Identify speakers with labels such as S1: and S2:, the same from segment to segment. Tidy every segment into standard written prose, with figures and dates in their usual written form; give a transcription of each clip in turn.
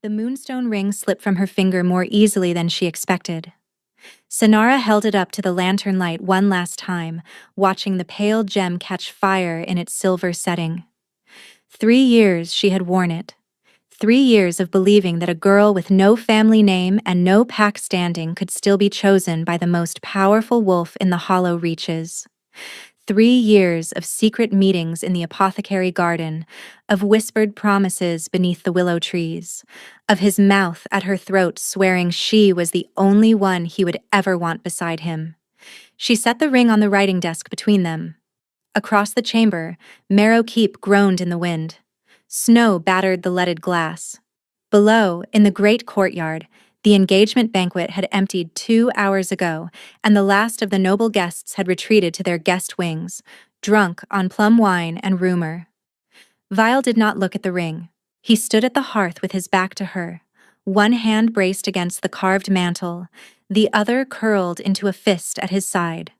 S1: The moonstone ring slipped from her finger more easily than she expected. Sanara held it up to the lantern light one last time, watching the pale gem catch fire in its silver setting. 3 years she had worn it. 3 years of believing that a girl with no family name and no pack standing could still be chosen by the most powerful wolf in the Hollow Reaches. 3 years of secret meetings in the apothecary garden, of whispered promises beneath the willow trees, of his mouth at her throat swearing she was the only one he would ever want beside him. She set the ring on the writing desk between them. Across the chamber, Marrow Keep groaned in the wind. Snow battered the leaded glass. Below, in the great courtyard, the engagement banquet had emptied 2 hours ago, and the last of the noble guests had retreated to their guest wings, drunk on plum wine and rumor. Vile did not look at the ring. He stood at the hearth with his back to her, one hand braced against the carved mantel, the other curled into a fist at his side.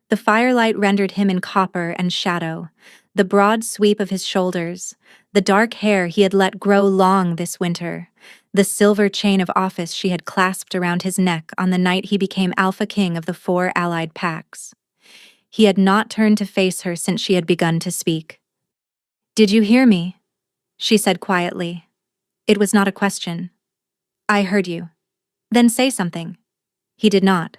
S1: The firelight rendered him in copper and shadow, the broad sweep of his shoulders, the dark hair he had let grow long this winter, the silver chain of office she had clasped around his neck on the night he became Alpha King of the 4 allied packs. He had not turned to face her since she had begun to speak. "Did you hear me?" she said quietly. It was not a question. "I heard you." "Then say something." He did not.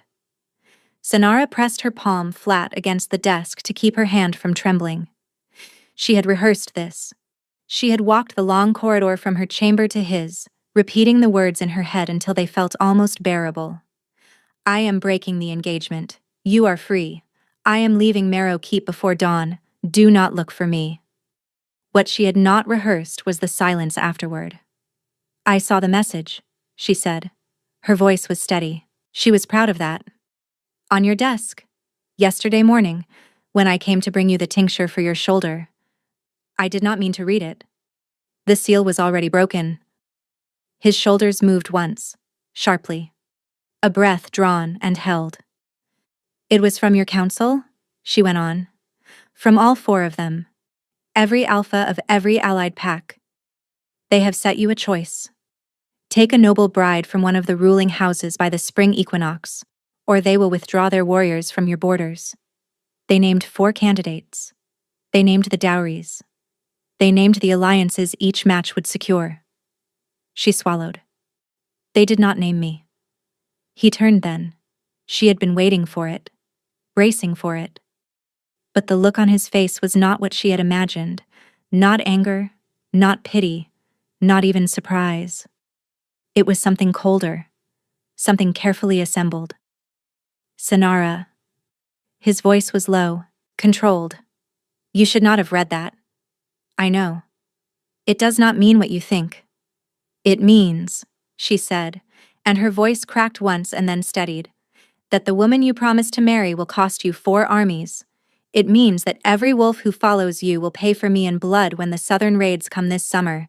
S1: Sanara pressed her palm flat against the desk to keep her hand from trembling. She had rehearsed this. She had walked the long corridor from her chamber to his, repeating the words in her head until they felt almost bearable. "I am breaking the engagement. You are free. I am leaving Marrow Keep before dawn. Do not look for me." What she had not rehearsed was the silence afterward. "I saw the message," she said. Her voice was steady. She was proud of that. "On your desk. Yesterday morning, when I came to bring you the tincture for your shoulder. I did not mean to read it. The seal was already broken." His shoulders moved once, sharply. A breath drawn and held. "It was from your council?" she went on. "From all 4 of them. Every alpha of every allied pack. They have set you a choice. Take a noble bride from one of the ruling houses by the spring equinox, or they will withdraw their warriors from your borders." They named 4 candidates. They named the dowries. They named the alliances each match would secure. She swallowed. "They did not name me." He turned then. She had been waiting for it, bracing for it. But the look on his face was not what she had imagined, not anger, not pity, not even surprise. It was something colder, something carefully assembled. "Sanara." His voice was low, controlled. "You should not have read that. I know. It does not mean what you think. It means," she said, and her voice cracked once and then steadied, "that the woman you promised to marry will cost you 4 armies. It means that every wolf who follows you will pay for me in blood when the southern raids come this summer.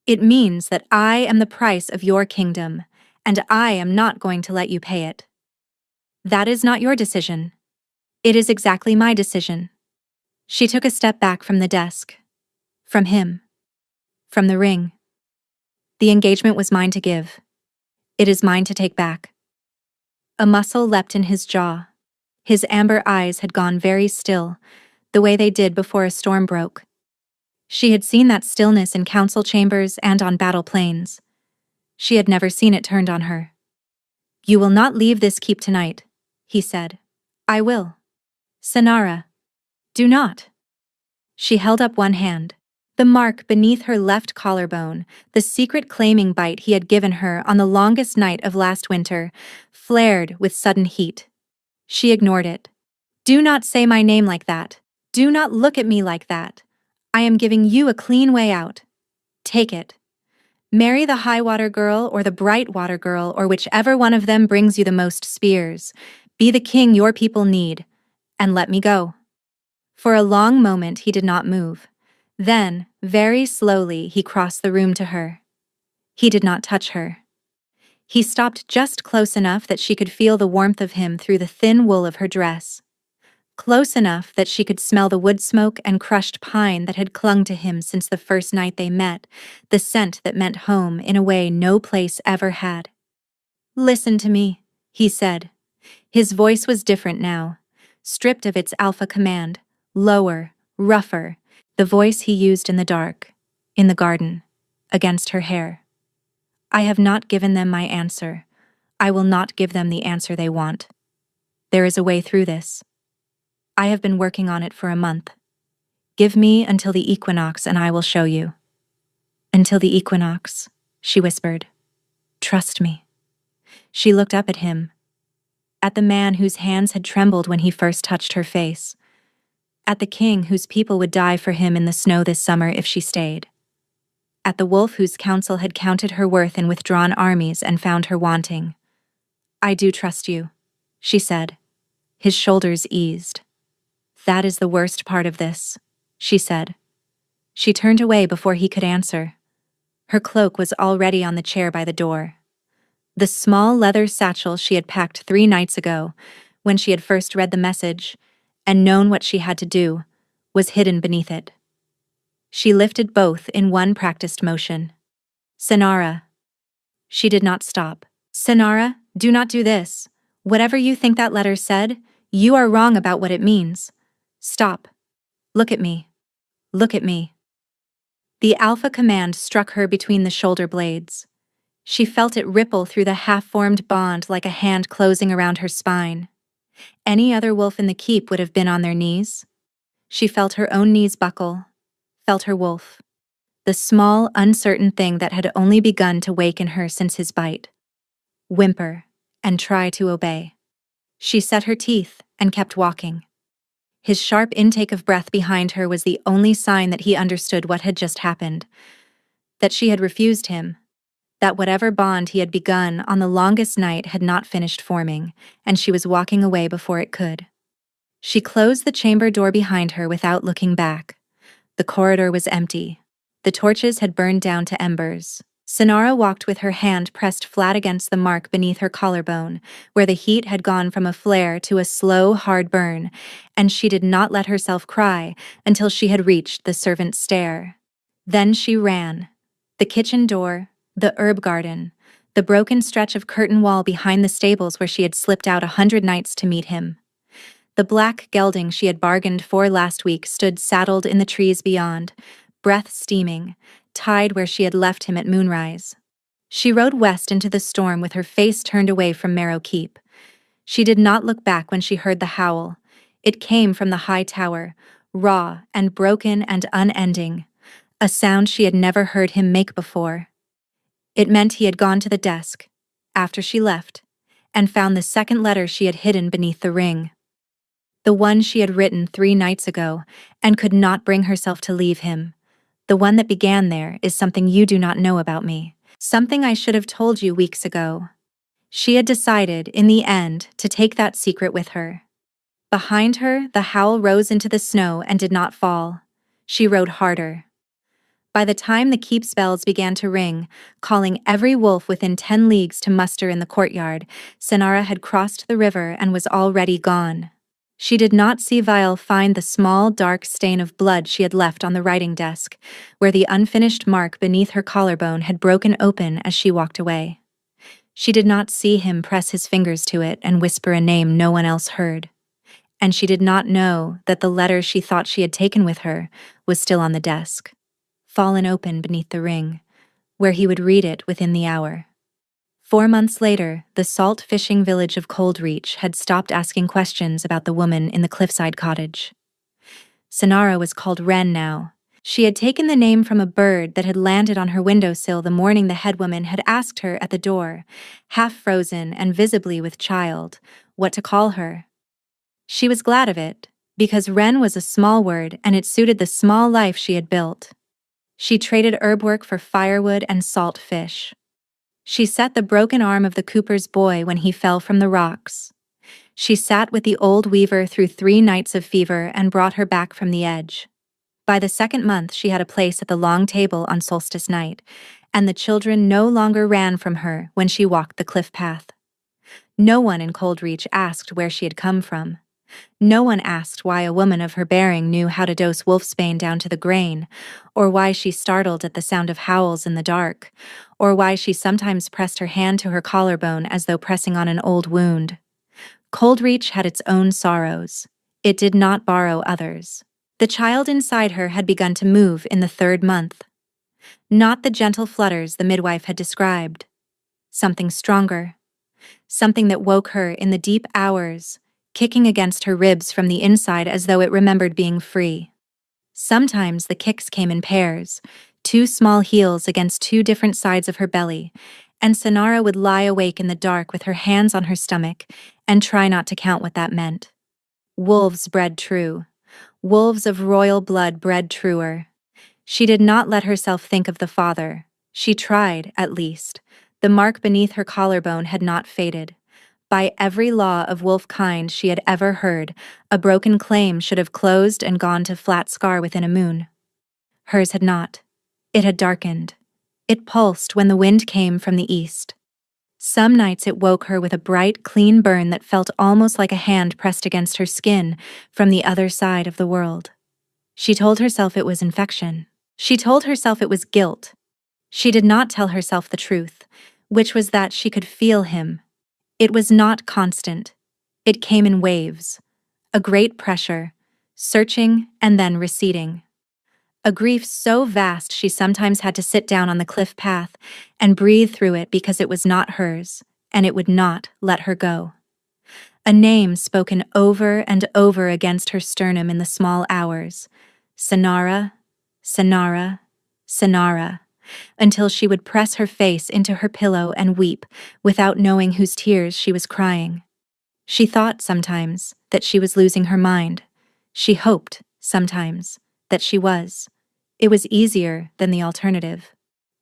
S1: It means that I am the price of your kingdom, and I am not going to let you pay it. That is not your decision. It is exactly my decision." She took a step back from the desk. From him. From the ring. "The engagement was mine to give. It is mine to take back." A muscle leapt in his jaw. His amber eyes had gone very still, the way they did before a storm broke. She had seen that stillness in council chambers and on battle plains. She had never seen it turned on her. "You will not leave this keep tonight," he said. "I will." "Sanara. Do not." She held up one hand. The mark beneath her left collarbone, the secret claiming bite he had given her on the longest night of last winter, flared with sudden heat. She ignored it. "Do not say my name like that. Do not look at me like that. I am giving you a clean way out. Take it. Marry the Highwater girl or the Brightwater girl or whichever one of them brings you the most spears. Be the king your people need, and let me go." For a long moment he did not move. Then, very slowly, he crossed the room to her. He did not touch her. He stopped just close enough that she could feel the warmth of him through the thin wool of her dress. close enough that she could smell the wood smoke and crushed pine that had clung to him since the first night they met, the scent that meant home in a way no place ever had. "Listen to me," he said. His voice was different now, stripped of its alpha command, lower, rougher, the voice he used in the dark, in the garden, against her hair. "I have not given them my answer. I will not give them the answer they want. There is a way through this. I have been working on it for a month. Give me until the equinox and I will show you." "Until the equinox," she whispered. "Trust me." She looked up at him, at the man whose hands had trembled when he first touched her face, at the king whose people would die for him in the snow this summer if she stayed, at the wolf whose counsel had counted her worth in withdrawn armies and found her wanting. "I do trust you," she said. His shoulders eased. "That is the worst part of this," she said. She turned away before he could answer. Her cloak was already on the chair by the door. The small leather satchel she had packed 3 nights ago, when she had first read the message and known what she had to do, was hidden beneath it. She lifted both in one practiced motion. "Senara." She did not stop. "Senara, do not do this. Whatever you think that letter said, you are wrong about what it means. Stop. Look at me. Look at me." The alpha command struck her between the shoulder blades. She felt it ripple through the half-formed bond like a hand closing around her spine. Any other wolf in the keep would have been on their knees. She felt her own knees buckle, felt her wolf, the small, uncertain thing that had only begun to wake in her since his bite, whimper and try to obey. She set her teeth and kept walking. His sharp intake of breath behind her was the only sign that he understood what had just happened, that she had refused him, that whatever bond he had begun on the longest night had not finished forming, and she was walking away before it could. She closed the chamber door behind her without looking back. The corridor was empty. The torches had burned down to embers. Senara walked with her hand pressed flat against the mark beneath her collarbone, where the heat had gone from a flare to a slow, hard burn, and she did not let herself cry until she had reached the servant's stair. Then she ran. The kitchen door, the herb garden, the broken stretch of curtain wall behind the stables where she had slipped out 100 nights to meet him. The black gelding she had bargained for last week stood saddled in the trees beyond, breath steaming, tied where she had left him at moonrise. She rode west into the storm with her face turned away from Marrow Keep. She did not look back when she heard the howl. It came from the high tower, raw and broken and unending, a sound she had never heard him make before. It meant he had gone to the desk, after she left, and found the second letter she had hidden beneath the ring. The one she had written 3 nights ago, and could not bring herself to leave him. The one that began there is something you do not know about me, something I should have told you weeks ago. She had decided, in the end, to take that secret with her. Behind her, the howl rose into the snow and did not fall. She rode harder. By the time the keep's bells began to ring, calling every wolf within 10 leagues to muster in the courtyard, Senara had crossed the river and was already gone. She did not see Vial find the small, dark stain of blood she had left on the writing desk, where the unfinished mark beneath her collarbone had broken open as she walked away. She did not see him press his fingers to it and whisper a name no one else heard. And she did not know that the letter she thought she had taken with her was still on the desk, fallen open beneath the ring, where he would read it within the hour. 4 months later, the salt fishing village of Coldreach had stopped asking questions about the woman in the cliffside cottage. Senara was called Wren now. She had taken the name from a bird that had landed on her windowsill the morning the headwoman had asked her at the door, half frozen and visibly with child, what to call her. She was glad of it, because Wren was a small word and it suited the small life she had built. She traded herb work for firewood and salt fish. She set the broken arm of the cooper's boy when he fell from the rocks. She sat with the old weaver through 3 nights of fever and brought her back from the edge. By the 2nd month she had a place at the long table on solstice night, and the children no longer ran from her when she walked the cliff path. No one in Coldreach asked where she had come from. No one asked why a woman of her bearing knew how to dose wolfsbane down to the grain, or why she startled at the sound of howls in the dark, or why she sometimes pressed her hand to her collarbone as though pressing on an old wound. Coldreach had its own sorrows. It did not borrow others. The child inside her had begun to move in the 3rd month. Not the gentle flutters the midwife had described. Something stronger. Something that woke her in the deep hours, kicking against her ribs from the inside as though it remembered being free. Sometimes the kicks came in pairs, 2 small heels against 2 different sides of her belly, and Sonara would lie awake in the dark with her hands on her stomach and try not to count what that meant. Wolves bred true. Wolves of royal blood bred truer. She did not let herself think of the father. She tried, at least. The mark beneath her collarbone had not faded. By every law of wolf kind she had ever heard, a broken claim should have closed and gone to flat scar within a moon. Hers had not. It had darkened. It pulsed when the wind came from the east. Some nights it woke her with a bright, clean burn that felt almost like a hand pressed against her skin from the other side of the world. She told herself it was infection. She told herself it was guilt. She did not tell herself the truth, which was that she could feel him. It was not constant. It came in waves. A great pressure, searching and then receding. A grief so vast she sometimes had to sit down on the cliff path and breathe through it because it was not hers, and it would not let her go. A name spoken over and over against her sternum in the small hours. Sonara, Sonara, Sonara, until she would press her face into her pillow and weep without knowing whose tears she was crying. She thought sometimes that she was losing her mind. She hoped, sometimes, that she was. It was easier than the alternative.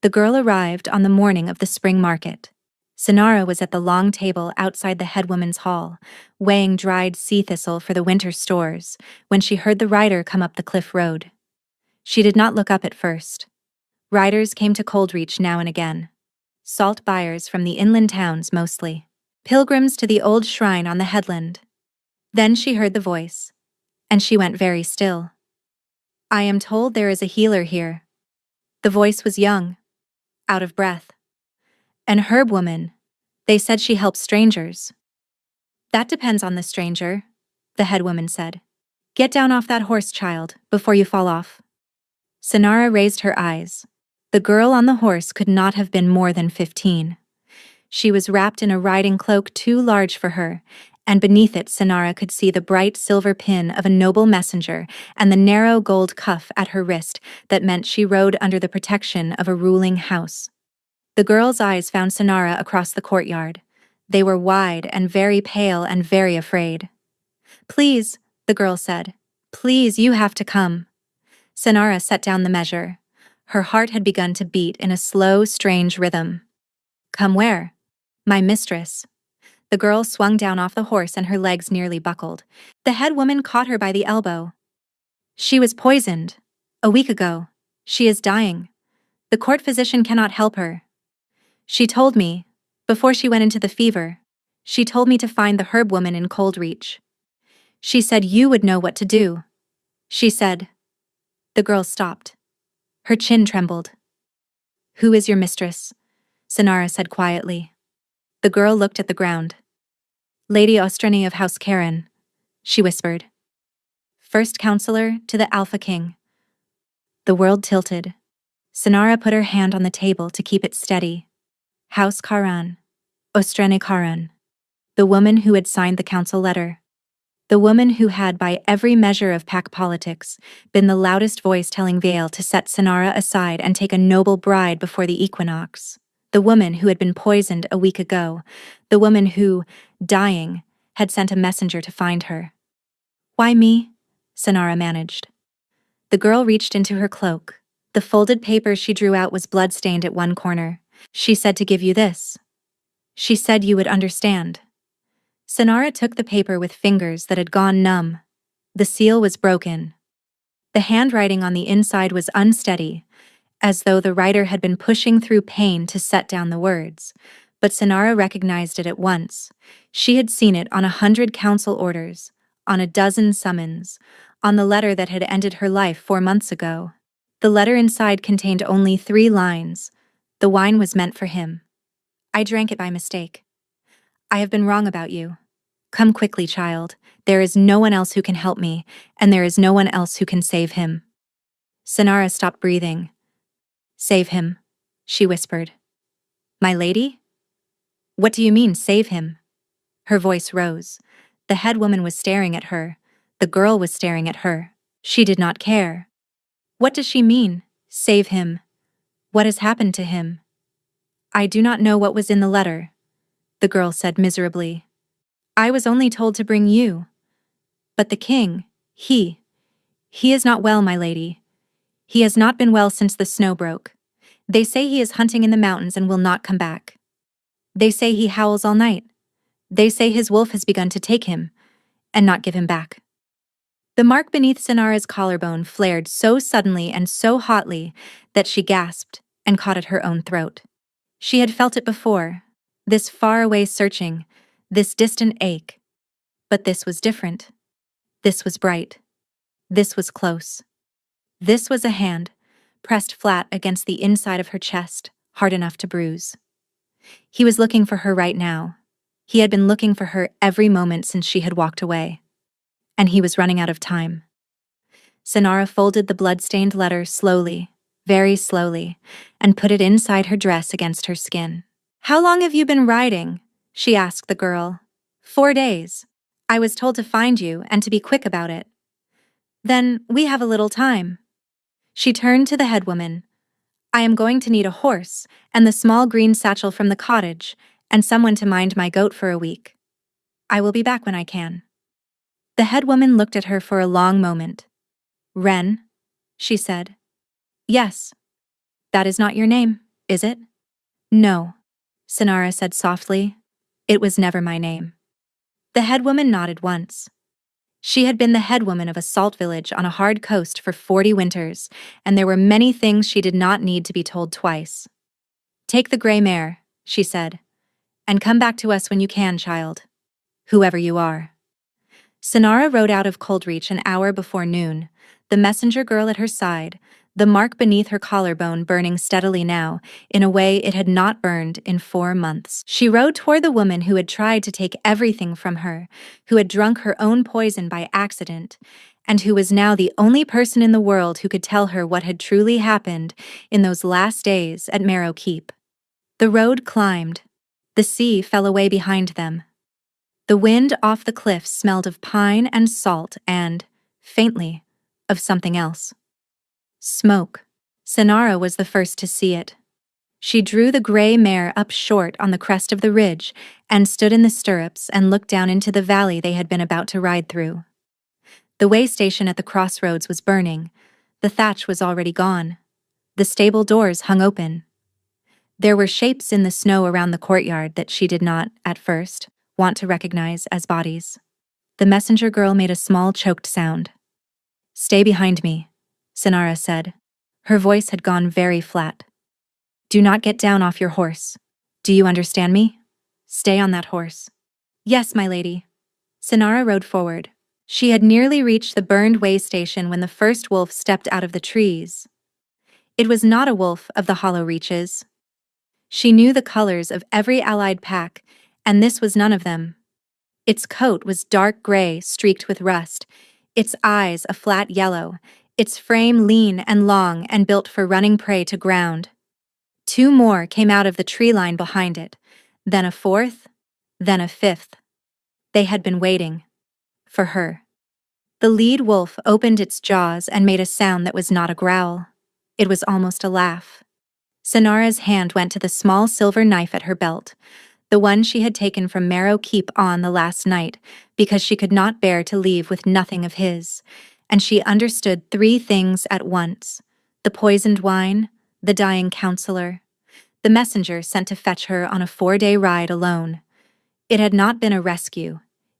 S1: The girl arrived on the morning of the spring market. Sonara was at the long table outside the headwoman's hall, weighing dried sea thistle for the winter stores, when she heard the rider come up the cliff road. She did not look up at first. Riders came to Coldreach now and again. Salt buyers from the inland towns mostly. Pilgrims to the old shrine on the headland. Then she heard the voice, and she went very still. "I am told there is a healer here." The voice was young, out of breath. "An herb woman. They said she helps strangers." "That depends on the stranger," the head woman said. "Get down off that horse, child, before you fall off." Sonara raised her eyes. The girl on the horse could not have been more than 15. She was wrapped in a riding cloak too large for her, and beneath it Sonara could see the bright silver pin of a noble messenger and the narrow gold cuff at her wrist that meant she rode under the protection of a ruling house. The girl's eyes found Sonara across the courtyard. They were wide and very pale and very afraid. "Please," the girl said. "Please, you have to come." Sonara set down the measure. Her heart had begun to beat in a slow, strange rhythm. "Come where?" "My mistress." The girl swung down off the horse and her legs nearly buckled. The head woman caught her by the elbow. "She was poisoned. A week ago. She is dying. The court physician cannot help her. She told me, before she went into the fever, she told me to find the herb woman in Coldreach. She said you would know what to do. She said..." The girl stopped. Her chin trembled. "Who is your mistress?" Sonara said quietly. The girl looked at the ground. "Lady Ostreni of House Karen," she whispered. "First counselor to the Alpha King." The world tilted. Sonara put her hand on the table to keep it steady. House Karan. Ostreni Karan. The woman who had signed the council letter. The woman who had, by every measure of pack politics, been the loudest voice telling Vale to set Sonara aside and take a noble bride before the equinox. The woman who had been poisoned a week ago. The woman who, dying, had sent a messenger to find her. "Why me?" Sonara managed. The girl reached into her cloak. The folded paper she drew out was blood-stained at one corner. "She said to give you this. She said you would understand." Sonara took the paper with fingers that had gone numb. The seal was broken. The handwriting on the inside was unsteady, as though the writer had been pushing through pain to set down the words. But Sonara recognized it at once. She had seen it on 100 council orders, on a dozen summons, on the letter that had ended her life 4 months ago. The letter inside contained only 3 lines. The wine was meant for him. I drank it by mistake. I have been wrong about you. Come quickly, child. There is no one else who can help me, and there is no one else who can save him. Sinara stopped breathing. Save him, she whispered. My lady? What do you mean, save him? Her voice rose. The head woman was staring at her. The girl was staring at her. She did not care. What does she mean, save him? What has happened to him? I do not know what was in the letter, the girl said miserably. I was only told to bring you. But the king, he is not well, my lady. He has not been well since the snow broke. They say he is hunting in the mountains and will not come back. They say he howls all night. They say his wolf has begun to take him and not give him back. The mark beneath Sinara's collarbone flared so suddenly and so hotly that she gasped and caught at her own throat. She had felt it before, this far-away searching, this distant ache. But this was different. This was bright. This was close. This was a hand, pressed flat against the inside of her chest, hard enough to bruise. He was looking for her right now. He had been looking for her every moment since she had walked away. And he was running out of time. Sinara folded the blood-stained letter slowly, very slowly, and put it inside her dress against her skin. How long have you been riding? She asked the girl. 4 days. I was told to find you and to be quick about it. Then we have a little time. She turned to the head woman. I am going to need a horse and the small green satchel from the cottage and someone to mind my goat for a week. I will be back when I can. The head woman looked at her for a long moment. Ren, she said. Yes. That is not your name, is it? No, Sinara said softly. It was never my name. The head woman nodded once. She had been the head woman of a salt village on a hard coast for 40 winters, and there were many things she did not need to be told twice. Take the gray mare, she said, and come back to us when you can, child. Whoever you are. Sinara rode out of Coldreach an hour before noon, the messenger girl at her side, the mark beneath her collarbone burning steadily now, in a way it had not burned in 4 months. She rode toward the woman who had tried to take everything from her, who had drunk her own poison by accident, and who was now the only person in the world who could tell her what had truly happened in those last days at Marrow Keep. The road climbed. The sea fell away behind them. The wind off the cliffs smelled of pine and salt and, faintly, of something else. Smoke. Sinara was the first to see it. She drew the gray mare up short on the crest of the ridge and stood in the stirrups and looked down into the valley they had been about to ride through. The way station at the crossroads was burning. The thatch was already gone. The stable doors hung open. There were shapes in the snow around the courtyard that she did not, at first, want to recognize as bodies. The messenger girl made a small choked sound. Stay behind me, Sinara said. Her voice had gone very flat. Do not get down off your horse. Do you understand me? Stay on that horse. Yes, my lady. Sinara rode forward. She had nearly reached the burned way station when the first wolf stepped out of the trees. It was not a wolf of the hollow reaches. She knew the colors of every allied pack, and this was none of them. Its coat was dark gray, streaked with rust, its eyes a flat yellow, its frame lean and long and built for running prey to ground. 2 more came out of the tree line behind it, then a 4th, then a 5th. They had been waiting. For her. The lead wolf opened its jaws and made a sound that was not a growl. It was almost a laugh. Sinara's hand went to the small silver knife at her belt, the one she had taken from Marrow Keep on the last night, because she could not bear to leave with nothing of his, and she understood 3 things at once: the poisoned wine, the dying counselor, the messenger sent to fetch her on a 4-day ride alone. It had not been a rescue,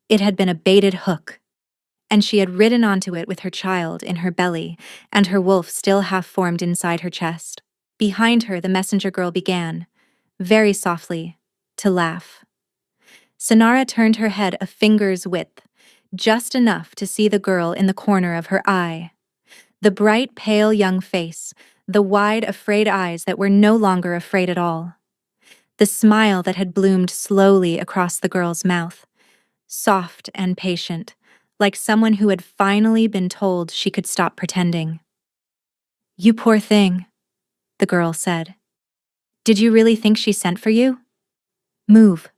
S1: it had been a baited hook, and she had ridden onto it with her child in her belly and her wolf still half-formed inside her chest. Behind her, the messenger girl began, very softly, to laugh. Sinara turned her head a finger's width, just enough to see the girl in the corner of her eye. The bright, pale young face, the wide, afraid eyes that were no longer afraid at all. The smile that had bloomed slowly across the girl's mouth, soft and patient, like someone who had finally been told she could stop pretending. "You poor thing," the girl said. "Did you really think she sent for you?" "Move,"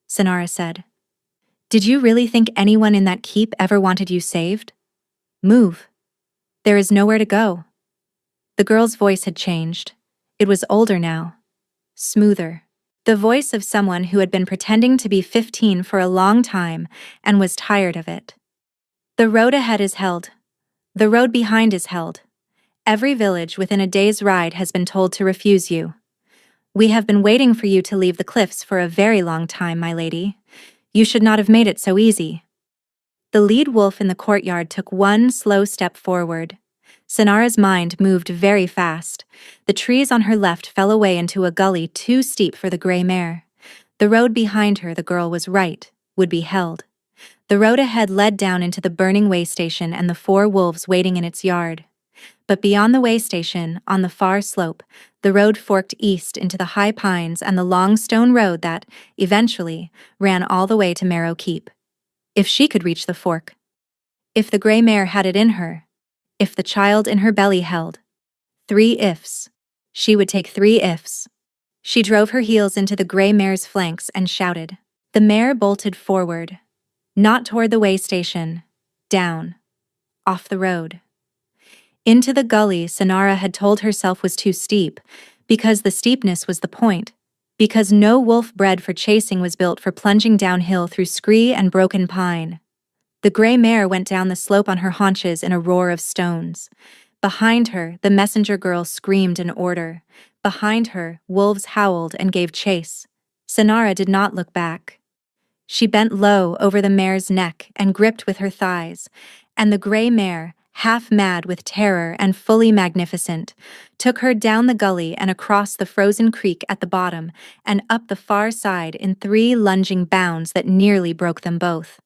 S1: Sonara said. "Did you really think anyone in that keep ever wanted you saved? Move. There is nowhere to go." The girl's voice had changed. It was older now. Smoother. The voice of someone who had been pretending to be 15 for a long time and was tired of it. "The road ahead is held. The road behind is held. Every village within a day's ride has been told to refuse you. We have been waiting for you to leave the cliffs for a very long time, my lady. You should not have made it so easy." The lead wolf in the courtyard took one slow step forward. Sonara's mind moved very fast. The trees on her left fell away into a gully too steep for the gray mare. The road behind her, the girl was right, would be held. The road ahead led down into the burning way station and the 4 wolves waiting in its yard. But beyond the way station, on the far slope, the road forked east into the high pines and the long stone road that, eventually, ran all the way to Marrow Keep. If she could reach the fork. If the gray mare had it in her. If the child in her belly held. 3 ifs. She would take 3 ifs. She drove her heels into the gray mare's flanks and shouted. The mare bolted forward. Not toward the way station. Down. Off the road. Into the gully Sonara had told herself was too steep, because the steepness was the point, because no wolf bred for chasing was built for plunging downhill through scree and broken pine. The gray mare went down the slope on her haunches in a roar of stones. Behind her, the messenger girl screamed an order. Behind her, wolves howled and gave chase. Sonara did not look back. She bent low over the mare's neck and gripped with her thighs, and the gray mare, half mad with terror and fully magnificent, took her down the gully and across the frozen creek at the bottom and up the far side in 3 lunging bounds that nearly broke them both.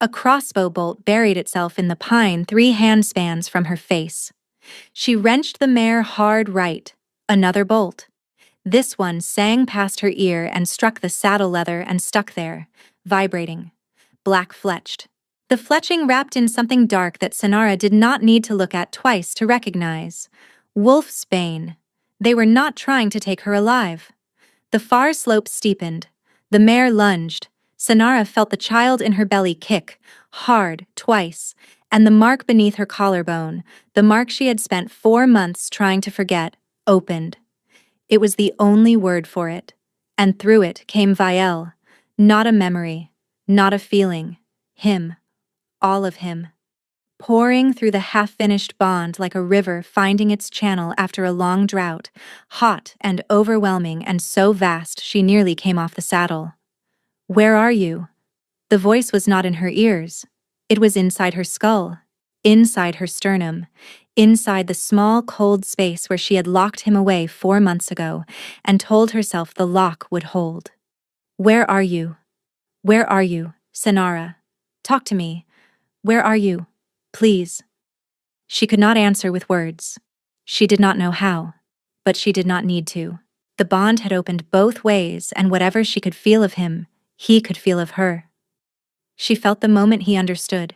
S1: A crossbow bolt buried itself in the pine 3 handspans from her face. She wrenched the mare hard right. Another bolt. This one sang past her ear and struck the saddle leather and stuck there, vibrating. Black-fletched. The fletching wrapped in something dark that Sonara did not need to look at twice to recognize. Wolf's bane. They were not trying to take her alive. The far slope steepened. The mare lunged. Sonara felt the child in her belly kick, hard, twice, and the mark beneath her collarbone, the mark she had spent 4 months trying to forget, opened. It was the only word for it, and through it came Vielle, not a memory, not a feeling, him, all of him. Pouring through the half-finished bond like a river finding its channel after a long drought, hot and overwhelming and so vast she nearly came off the saddle. "Where are you?" The voice was not in her ears. It was inside her skull, inside her sternum, inside the small, cold space where she had locked him away 4 months ago and told herself the lock would hold. "Where are you? Where are you, Sonara? Talk to me. Where are you? Please." She could not answer with words. She did not know how, but she did not need to. The bond had opened both ways, and whatever she could feel of him, he could feel of her. She felt the moment he understood.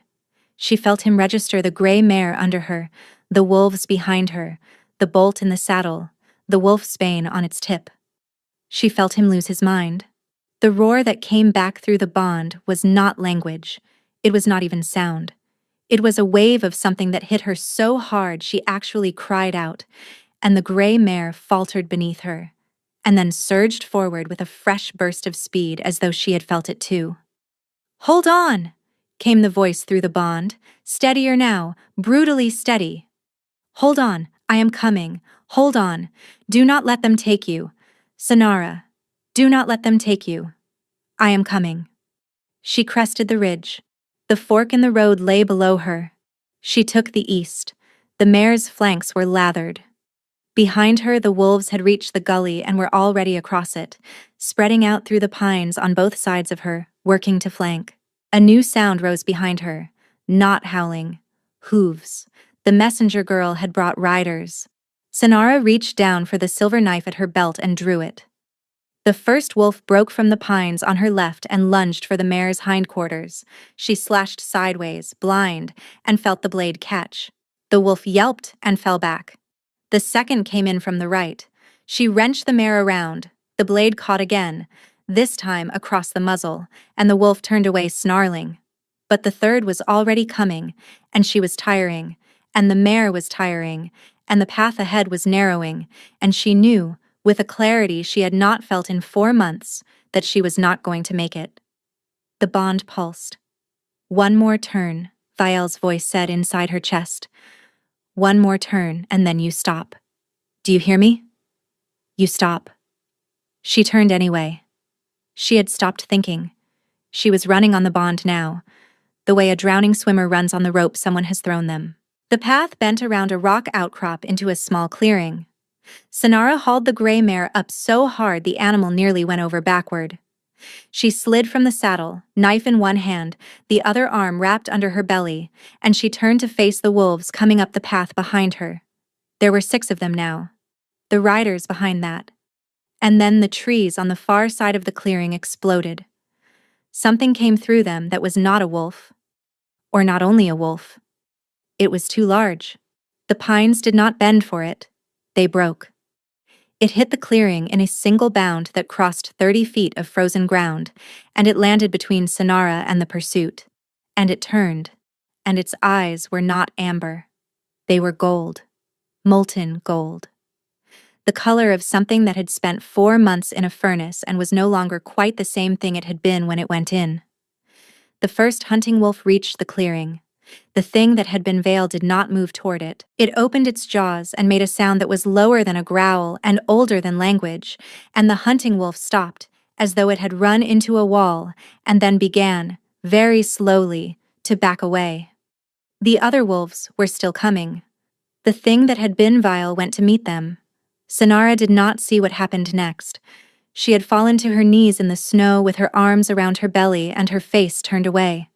S1: She felt him register the gray mare under her, the wolves behind her, the bolt in the saddle, the wolf's bane on its tip. She felt him lose his mind. The roar that came back through the bond was not language. It was not even sound. It was a wave of something that hit her so hard she actually cried out, and the gray mare faltered beneath her, and then surged forward with a fresh burst of speed as though she had felt it too. "Hold on!" came the voice through the bond, steadier now, brutally steady. "Hold on, I am coming. Hold on. Do not let them take you. Sonara, do not let them take you. I am coming." She crested the ridge. The fork in the road lay below her. She took the east. The mare's flanks were lathered. Behind her, the wolves had reached the gully and were already across it, spreading out through the pines on both sides of her, working to flank. A new sound rose behind her, Not howling. Hooves. The messenger girl had brought riders. Sonara reached down for the silver knife at her belt and drew it. The first wolf broke from the pines on her left and lunged for the mare's hindquarters. She slashed sideways, blind, and felt the blade catch. The wolf yelped and fell back. The second came in from the right. She wrenched the mare around. The blade caught again, this time across the muzzle, and the wolf turned away snarling. But the third was already coming, and she was tiring, and the mare was tiring, and the path ahead was narrowing, and she knew, with a clarity she had not felt in 4 months, that she was not going to make it. The bond pulsed. "One more turn," Viel's voice said inside her chest. "One more turn, and then you stop. Do you hear me? You stop." She turned anyway. She had stopped thinking. She was running on the bond now, the way a drowning swimmer runs on the rope someone has thrown them. The path bent around a rock outcrop into a small clearing. Sonara hauled the gray mare up so hard the animal nearly went over backward. She slid from the saddle, knife in one hand, the other arm wrapped under her belly, and she turned to face the wolves coming up the path behind her. There were 6 of them now. The riders behind that. And then the trees on the far side of the clearing exploded. Something came through them that was not a wolf. Or not only a wolf. It was too large. The pines did not bend for it. They broke. It hit the clearing in a single bound that crossed 30 feet of frozen ground, and it landed between Sonara and the pursuit. And it turned, and its eyes were not amber. They were gold. Molten gold. The color of something that had spent 4 months in a furnace and was no longer quite the same thing it had been when it went in. The first hunting wolf reached the clearing. The thing that had been Viel did not move toward it. It opened its jaws and made a sound that was lower than a growl and older than language, and the hunting wolf stopped, as though it had run into a wall, and then began, very slowly, to back away. The other wolves were still coming. The thing that had been Viel went to meet them. Sonara did not see what happened next. She had fallen to her knees in the snow with her arms around her belly and her face turned away.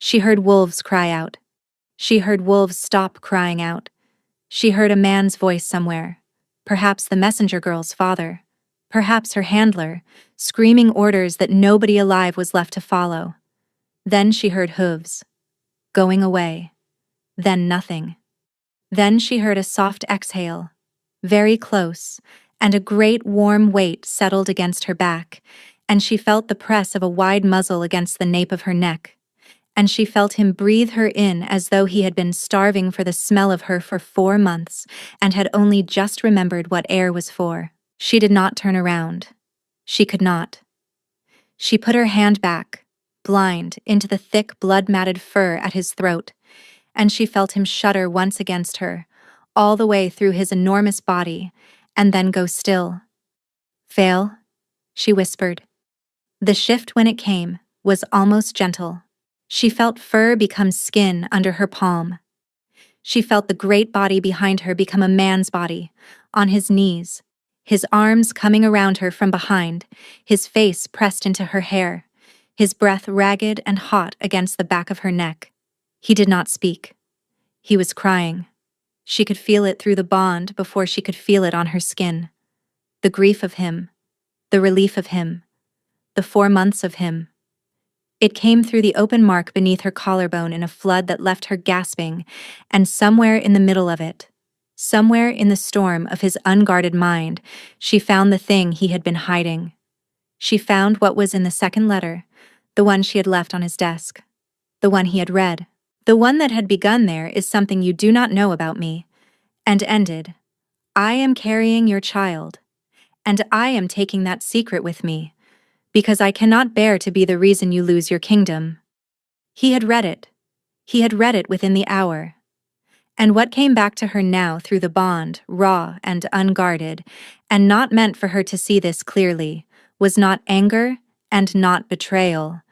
S1: She heard wolves cry out. She heard wolves stop crying out. She heard a man's voice somewhere, perhaps the messenger girl's father, perhaps her handler, screaming orders that nobody alive was left to follow. Then she heard hooves. Going away. Then nothing. Then she heard a soft exhale, very close, and a great warm weight settled against her back, and she felt the press of a wide muzzle against the nape of her neck. And she felt him breathe her in as though he had been starving for the smell of her for 4 months and had only just remembered what air was for. She did not turn around. She could not. She put her hand back, blind, into the thick blood-matted fur at his throat, and she felt him shudder once against her, all the way through his enormous body, and then go still. "Fail," she whispered. The shift when it came was almost gentle. She felt fur become skin under her palm. She felt the great body behind her become a man's body, on his knees, his arms coming around her from behind, his face pressed into her hair, his breath ragged and hot against the back of her neck. He did not speak. He was crying. She could feel it through the bond before she could feel it on her skin. The grief of him, the relief of him, the 4 months of him. It came through the open mark beneath her collarbone in a flood that left her gasping, and somewhere in the middle of it, somewhere in the storm of his unguarded mind, she found the thing he had been hiding. She found what was in the second letter, the one she had left on his desk, the one he had read. The one that had begun "There is something you do not know about me," and ended, "I am carrying your child, and I am taking that secret with me, because I cannot bear to be the reason you lose your kingdom." He had read it. He had read it within the hour. And what came back to her now through the bond, raw and unguarded, and not meant for her to see this clearly, was not anger and not betrayal,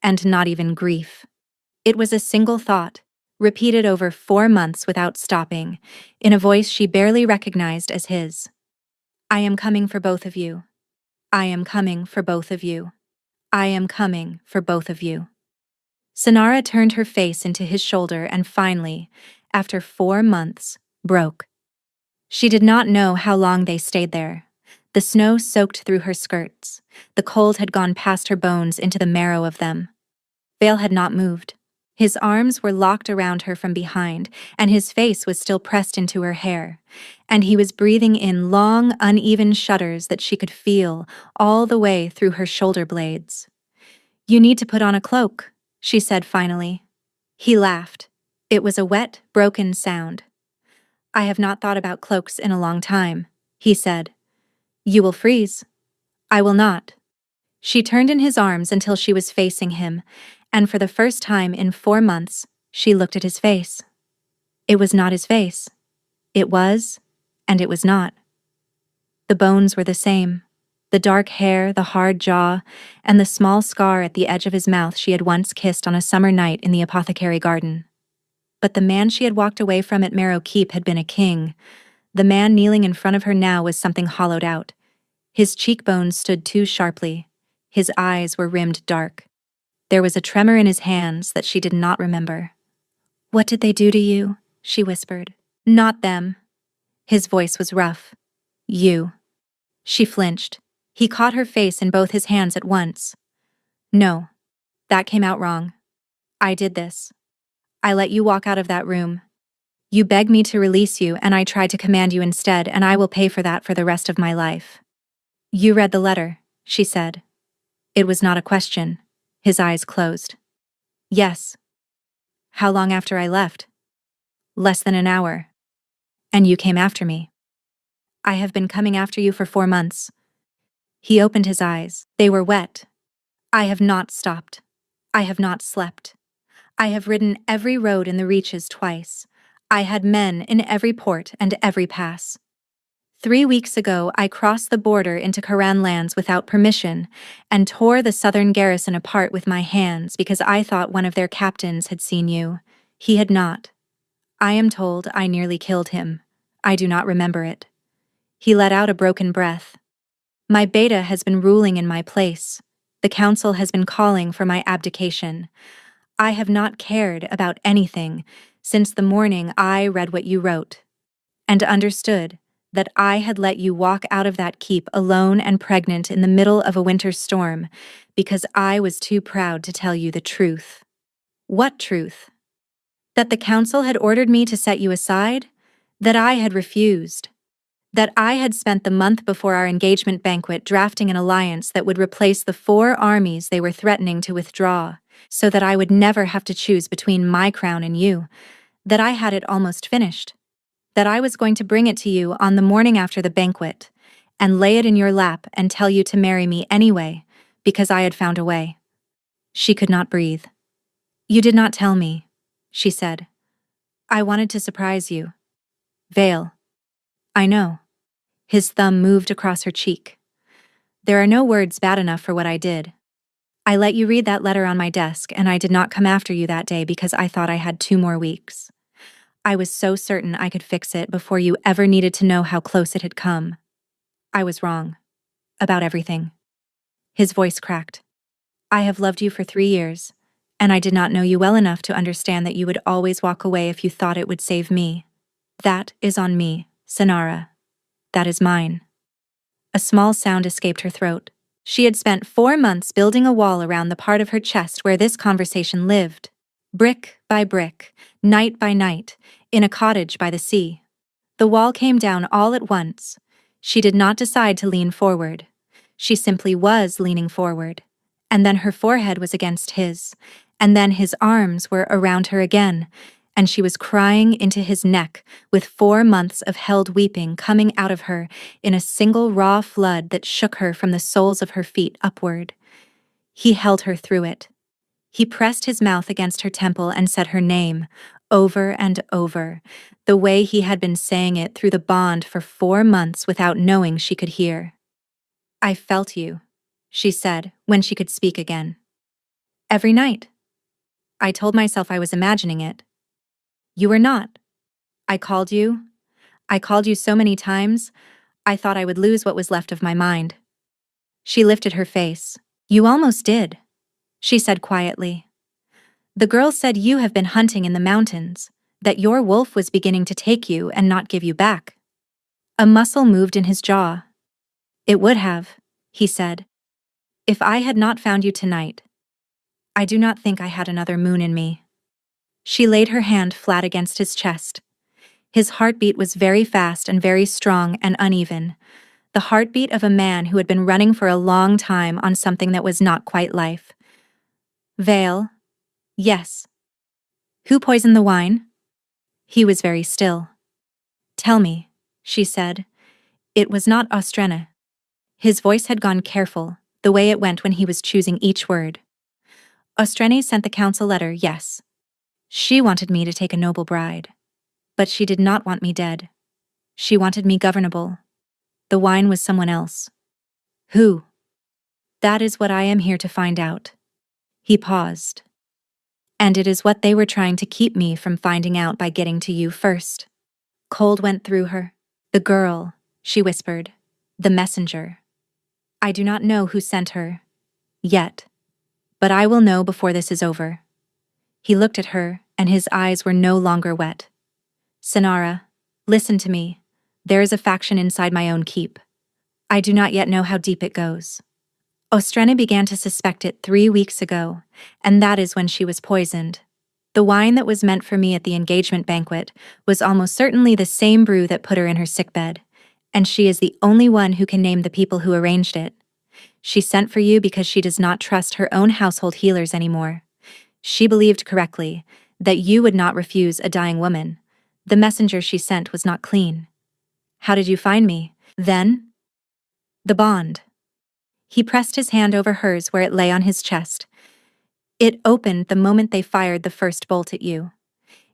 S1: and not even grief. It was a single thought, repeated over 4 months without stopping, in a voice she barely recognized as his. "I am coming for both of you. I am coming for both of you. I am coming for both of you." Sonara turned her face into his shoulder and finally, after 4 months, broke. She did not know how long they stayed there. The snow soaked through her skirts. The cold had gone past her bones into the marrow of them. Vale had not moved. His arms were locked around her from behind, and his face was still pressed into her hair, and he was breathing in long, uneven shudders that she could feel all the way through her shoulder blades. "You need to put on a cloak," she said finally. He laughed. It was a wet, broken sound. "I have not thought about cloaks in a long time," he said. "You will freeze." "I will not." She turned in his arms until she was facing him, and for the first time in 4 months, she looked at his face. It was not his face. It was, and it was not. The bones were the same. The dark hair, the hard jaw, and the small scar at the edge of his mouth she had once kissed on a summer night in the apothecary garden. But the man she had walked away from at Marrow Keep had been a king. The man kneeling in front of her now was something hollowed out. His cheekbones stood too sharply. His eyes were rimmed dark. There was a tremor in his hands that she did not remember. "What did they do to you?" she whispered. "Not them." His voice was rough. "You." She flinched. He caught her face in both his hands at once. "No. That came out wrong. I did this. I let you walk out of that room. You begged me to release you, and I tried to command you instead, and I will pay for that for the rest of my life." "You read the letter," she said. It was not a question. His eyes closed. "Yes." "How long after I left?" "Less than an hour." "And you came after me?" "I have been coming after you for 4 months." He opened his eyes. They were wet. "I have not stopped. I have not slept. I have ridden every road in the Reaches twice. I had men in every port and every pass. 3 weeks ago, I crossed the border into Karan lands without permission and tore the southern garrison apart with my hands because I thought one of their captains had seen you. He had not. I am told I nearly killed him. I do not remember it." He let out a broken breath. "My beta has been ruling in my place. The council has been calling for my abdication. I have not cared about anything since the morning I read what you wrote and understood that I had let you walk out of that keep alone and pregnant in the middle of a winter storm because I was too proud to tell you the truth." "What truth?" "That the council had ordered me to set you aside, that I had refused, that I had spent the month before our engagement banquet drafting an alliance that would replace the 4 armies they were threatening to withdraw, so that I would never have to choose between my crown and you, that I had it almost finished, that I was going to bring it to you on the morning after the banquet, and lay it in your lap and tell you to marry me anyway, because I had found a way." She could not breathe. "You did not tell me," she said. "I wanted to surprise you." "Vale." "I know." His thumb moved across her cheek. "There are no words bad enough for what I did. I let you read that letter on my desk, and I did not come after you that day because I thought I had 2 more weeks. I was so certain I could fix it before you ever needed to know how close it had come. I was wrong. About everything." His voice cracked. "I have loved you for 3 years, and I did not know you well enough to understand that you would always walk away if you thought it would save me. That is on me, Sonara. That is mine." A small sound escaped her throat. She had spent 4 months building a wall around the part of her chest where this conversation lived. Brick by brick, night by night, in a cottage by the sea. The wall came down all at once. She did not decide to lean forward. She simply was leaning forward. And then her forehead was against his, and then his arms were around her again, and she was crying into his neck with 4 months of held weeping coming out of her in a single raw flood that shook her from the soles of her feet upward. He held her through it. He pressed his mouth against her temple and said her name, over and over, the way he had been saying it through the bond for 4 months without knowing she could hear. "I felt you," she said, when she could speak again. "Every night." "I told myself I was imagining it." "You were not. I called you. I called you so many times, I thought I would lose what was left of my mind." She lifted her face. "You almost did," she said quietly. The girl said you have been hunting in the mountains, that your wolf was beginning to take you and not give you back. A muscle moved in his jaw. It would have, he said, if I had not found you tonight. I do not think I had another moon in me. She laid her hand flat against his chest. His heartbeat was very fast and very strong and uneven, the heartbeat of a man who had been running for a long time on something that was not quite life. Vale? Yes. Who poisoned the wine? He was very still. Tell me, she said. It was not Ostrena. His voice had gone careful, the way it went when he was choosing each word. Ostrena sent the council letter, yes. She wanted me to take a noble bride. But she did not want me dead. She wanted me governable. The wine was someone else. Who? That is what I am here to find out. He paused. And it is what they were trying to keep me from finding out by getting to you first. Cold went through her. The girl, she whispered. The messenger. I do not know who sent her. Yet. But I will know before this is over. He looked at her, and his eyes were no longer wet. Senara, listen to me. There is a faction inside my own keep. I do not yet know how deep it goes. Ostrena began to suspect it 3 weeks ago, and that is when she was poisoned. The wine that was meant for me at the engagement banquet was almost certainly the same brew that put her in her sickbed, and she is the only one who can name the people who arranged it. She sent for you because she does not trust her own household healers anymore. She believed correctly that you would not refuse a dying woman. The messenger she sent was not clean. How did you find me, then? The bond. He pressed his hand over hers where it lay on his chest. It opened the moment they fired the first bolt at you.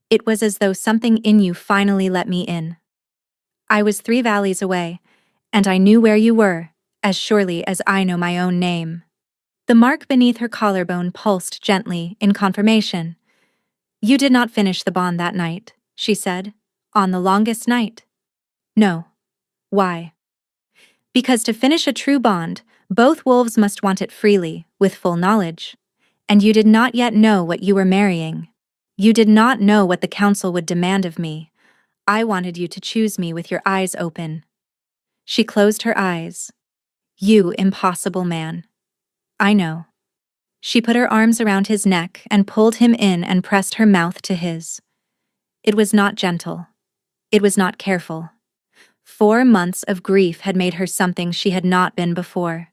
S1: It was as though something in you finally let me in. I was 3 valleys away, and I knew where you were, as surely as I know my own name. The mark beneath her collarbone pulsed gently in confirmation. You did not finish the bond that night, she said. On the longest night. No. Why? Because to finish a true bond, both wolves must want it freely, with full knowledge. And you did not yet know what you were marrying. You did not know what the council would demand of me. I wanted you to choose me with your eyes open. She closed her eyes. You impossible man. I know. She put her arms around his neck and pulled him in and pressed her mouth to his. It was not gentle. It was not careful. 4 months of grief had made her something she had not been before.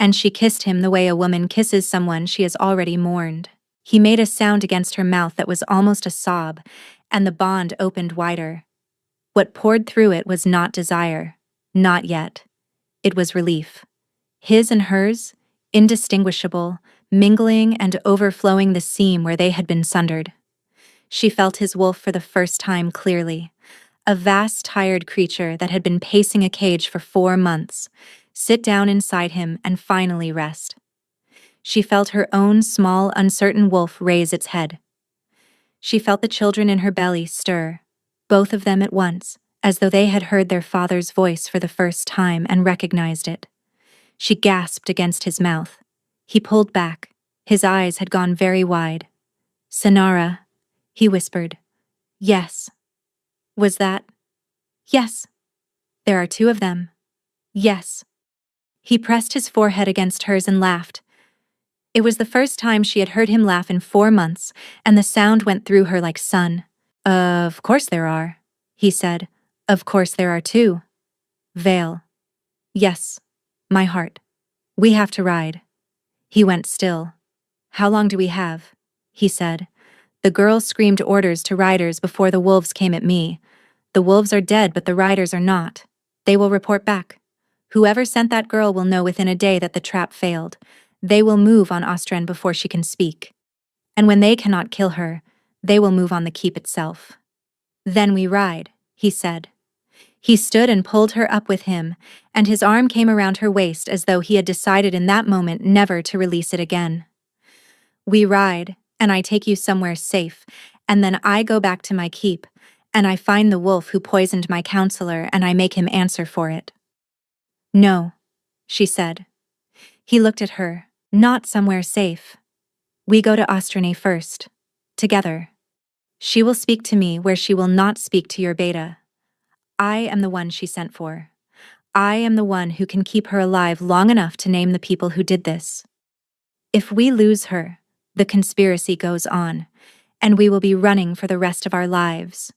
S1: And she kissed him the way a woman kisses someone she has already mourned. He made a sound against her mouth that was almost a sob, and the bond opened wider. What poured through it was not desire. Not yet. It was relief. His and hers, indistinguishable, mingling and overflowing the seam where they had been sundered. She felt his wolf for the first time clearly. A vast, tired creature that had been pacing a cage for 4 months, sit down inside him and finally rest. She felt her own small, uncertain wolf raise its head. She felt the children in her belly stir, both of them at once, as though they had heard their father's voice for the first time and recognized it. She gasped against his mouth. He pulled back. His eyes had gone very wide. Senara, he whispered. Yes. Was that? Yes. There are 2 of them. Yes. He pressed his forehead against hers and laughed. It was the first time she had heard him laugh in 4 months, and the sound went through her like sun. Of course there are, he said. Of course there are 2. Vale. Yes. My heart. We have to ride. He went still. How long do we have? He said. The girl screamed orders to riders before the wolves came at me. The wolves are dead, but the riders are not. They will report back. Whoever sent that girl will know within a day that the trap failed. They will move on Ostren before she can speak. And when they cannot kill her, they will move on the keep itself. Then we ride, he said. He stood and pulled her up with him, and his arm came around her waist as though he had decided in that moment never to release it again. We ride, and I take you somewhere safe, and then I go back to my keep, and I find the wolf who poisoned my counselor and I make him answer for it. No, she said. He looked at her. Not somewhere safe. We go to Ostrane first. Together. She will speak to me where she will not speak to your beta. I am the one she sent for. I am the one who can keep her alive long enough to name the people who did this. If we lose her, the conspiracy goes on, and we will be running for the rest of our lives.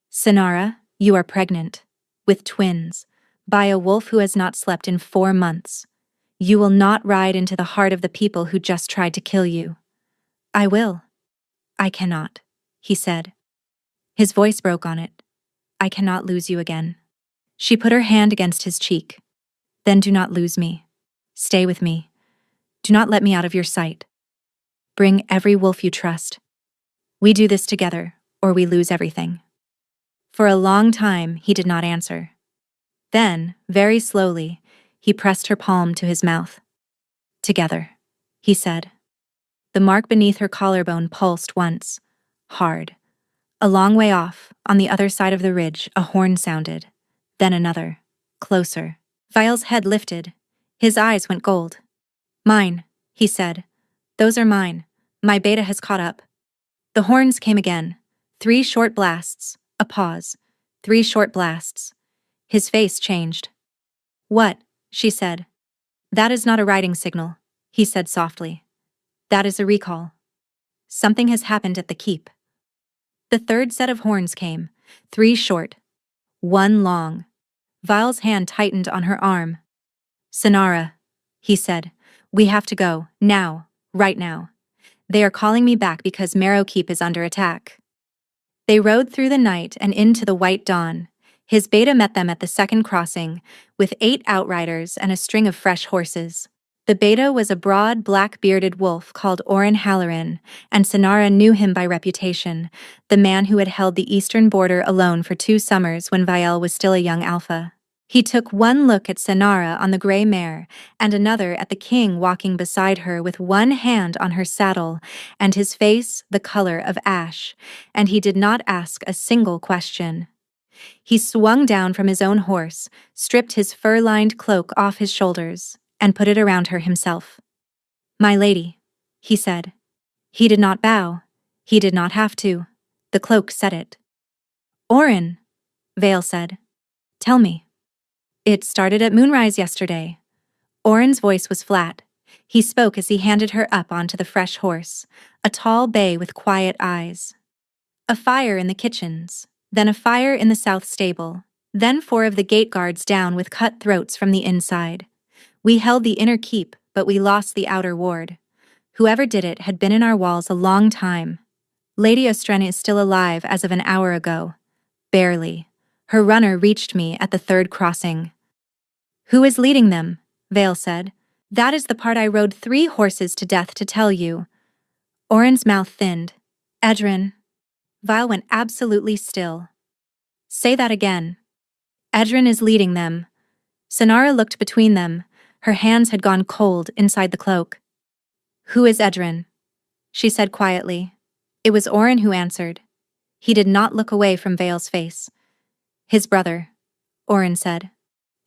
S1: Sinara, you are pregnant, with twins, by a wolf who has not slept in 4 months. You will not ride into the heart of the people who just tried to kill you. I will. I cannot, he said. His voice broke on it. I cannot lose you again. She put her hand against his cheek. Then do not lose me. Stay with me. Do not let me out of your sight. Bring every wolf you trust. We do this together, or we lose everything. For a long time, he did not answer. Then, very slowly, he pressed her palm to his mouth. Together, he said. The mark beneath her collarbone pulsed once, hard. A long way off, on the other side of the ridge, a horn sounded. Then another, closer. Vial's head lifted. His eyes went gold. Mine, he said. Those are mine. My beta has caught up. The horns came again. 3 short blasts. A pause. 3 short blasts. His face changed. What? She said. That is not a riding signal, he said softly. That is a recall. Something has happened at the keep. The third set of horns came. 3 short. 1 long. Vial's hand tightened on her arm. Sinara, he said. We have to go, now, right now. They are calling me back because Marrow Keep is under attack. They rode through the night and into the white dawn. His beta met them at the second crossing, with 8 outriders and a string of fresh horses. The beta was a broad, black-bearded wolf called Oren Halloran, and Sinara knew him by reputation, the man who had held the eastern border alone for 2 summers when Vial was still a young alpha. He took one look at Sinara on the gray mare, and another at the king walking beside her with one hand on her saddle, and his face the color of ash, and he did not ask a single question. He swung down from his own horse, stripped his fur-lined cloak off his shoulders, and put it around her himself. My lady, he said. He did not bow. He did not have to. The cloak said it. Oren, Vial said. Tell me. It started at moonrise yesterday. Oren's voice was flat. He spoke as he handed her up onto the fresh horse, a tall bay with quiet eyes. A fire in the kitchens, then a fire in the south stable, then 4 of the gate guards down with cut throats from the inside. We held the inner keep, but we lost the outer ward. Whoever did it had been in our walls a long time. Lady Ostrane is still alive as of an hour ago. Barely. Her runner reached me at the 3rd crossing. Who is leading them? Vial said. That is the part I rode 3 horses to death to tell you. Oren's mouth thinned. Edrin. Vial went absolutely still. Say that again. Edrin is leading them. Sinara looked between them. Her hands had gone cold inside the cloak. Who is Edrin? She said quietly. It was Oren who answered. He did not look away from Vial's face. His brother, Oren said.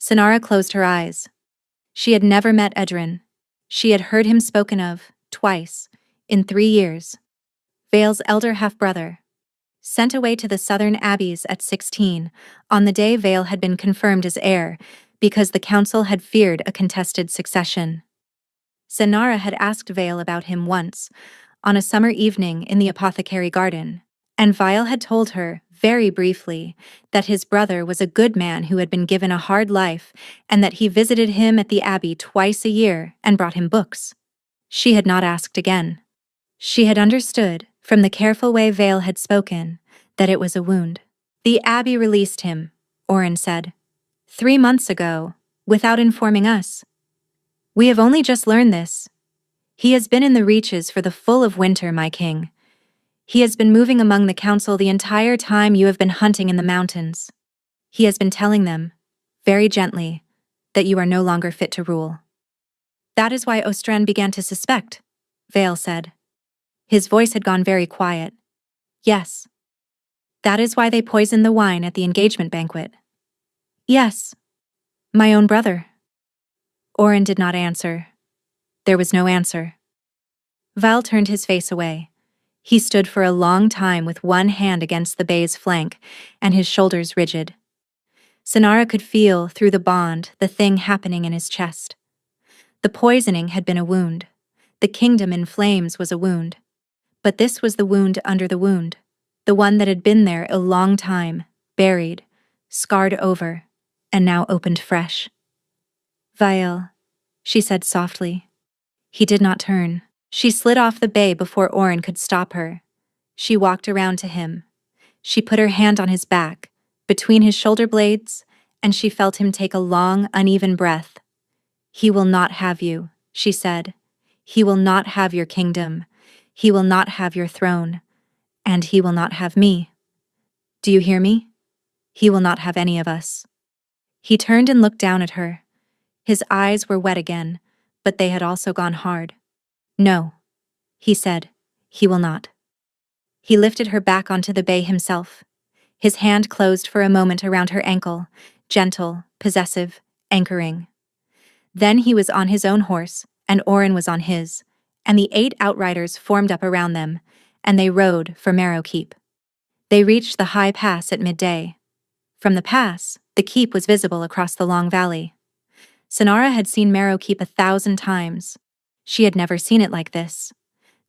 S1: Sinara closed her eyes. She had never met Edrin. She had heard him spoken of, twice, in 3 years. Vial's elder half-brother. Sent away to the southern abbeys at 16, on the day Vial had been confirmed as heir, because the council had feared a contested succession. Sinara had asked Vial about him once, on a summer evening in the apothecary garden, and Vial had told her, very briefly, that his brother was a good man who had been given a hard life, and that he visited him at the abbey twice a year and brought him books. She had not asked again. She had understood, from the careful way Vial had spoken, that it was a wound. The abbey released him, Oren said. 3 months ago, without informing us. We have only just learned this. He has been in the reaches for the full of winter, my king. He has been moving among the council the entire time you have been hunting in the mountains. He has been telling them, very gently, that you are no longer fit to rule. That is why Ostrane began to suspect, Vial said. His voice had gone very quiet. Yes. That is why they poisoned the wine at the engagement banquet. Yes. My own brother. Oren did not answer. There was no answer. Val turned his face away. He stood for a long time with one hand against the bay's flank and his shoulders rigid. Sinara could feel, through the bond, the thing happening in his chest. The poisoning had been a wound. The kingdom in flames was a wound. But this was the wound under the wound, the one that had been there a long time, buried, scarred over, and now opened fresh. Vael, she said softly. He did not turn. She slid off the bay before Oren could stop her. She walked around to him. She put her hand on his back, between his shoulder blades, and she felt him take a long, uneven breath. He will not have you, she said. He will not have your kingdom. He will not have your throne. And he will not have me. Do you hear me? He will not have any of us. He turned and looked down at her. His eyes were wet again, but they had also gone hard. No, he said, he will not. He lifted her back onto the bay himself. His hand closed for a moment around her ankle, gentle, possessive, anchoring. Then he was on his own horse, and Oren was on his, and the 8 outriders formed up around them, and they rode for Marrow Keep. They reached the high pass at midday. From the pass, the keep was visible across the long valley. Sinara had seen Marrow Keep 1,000 times. She had never seen it like this.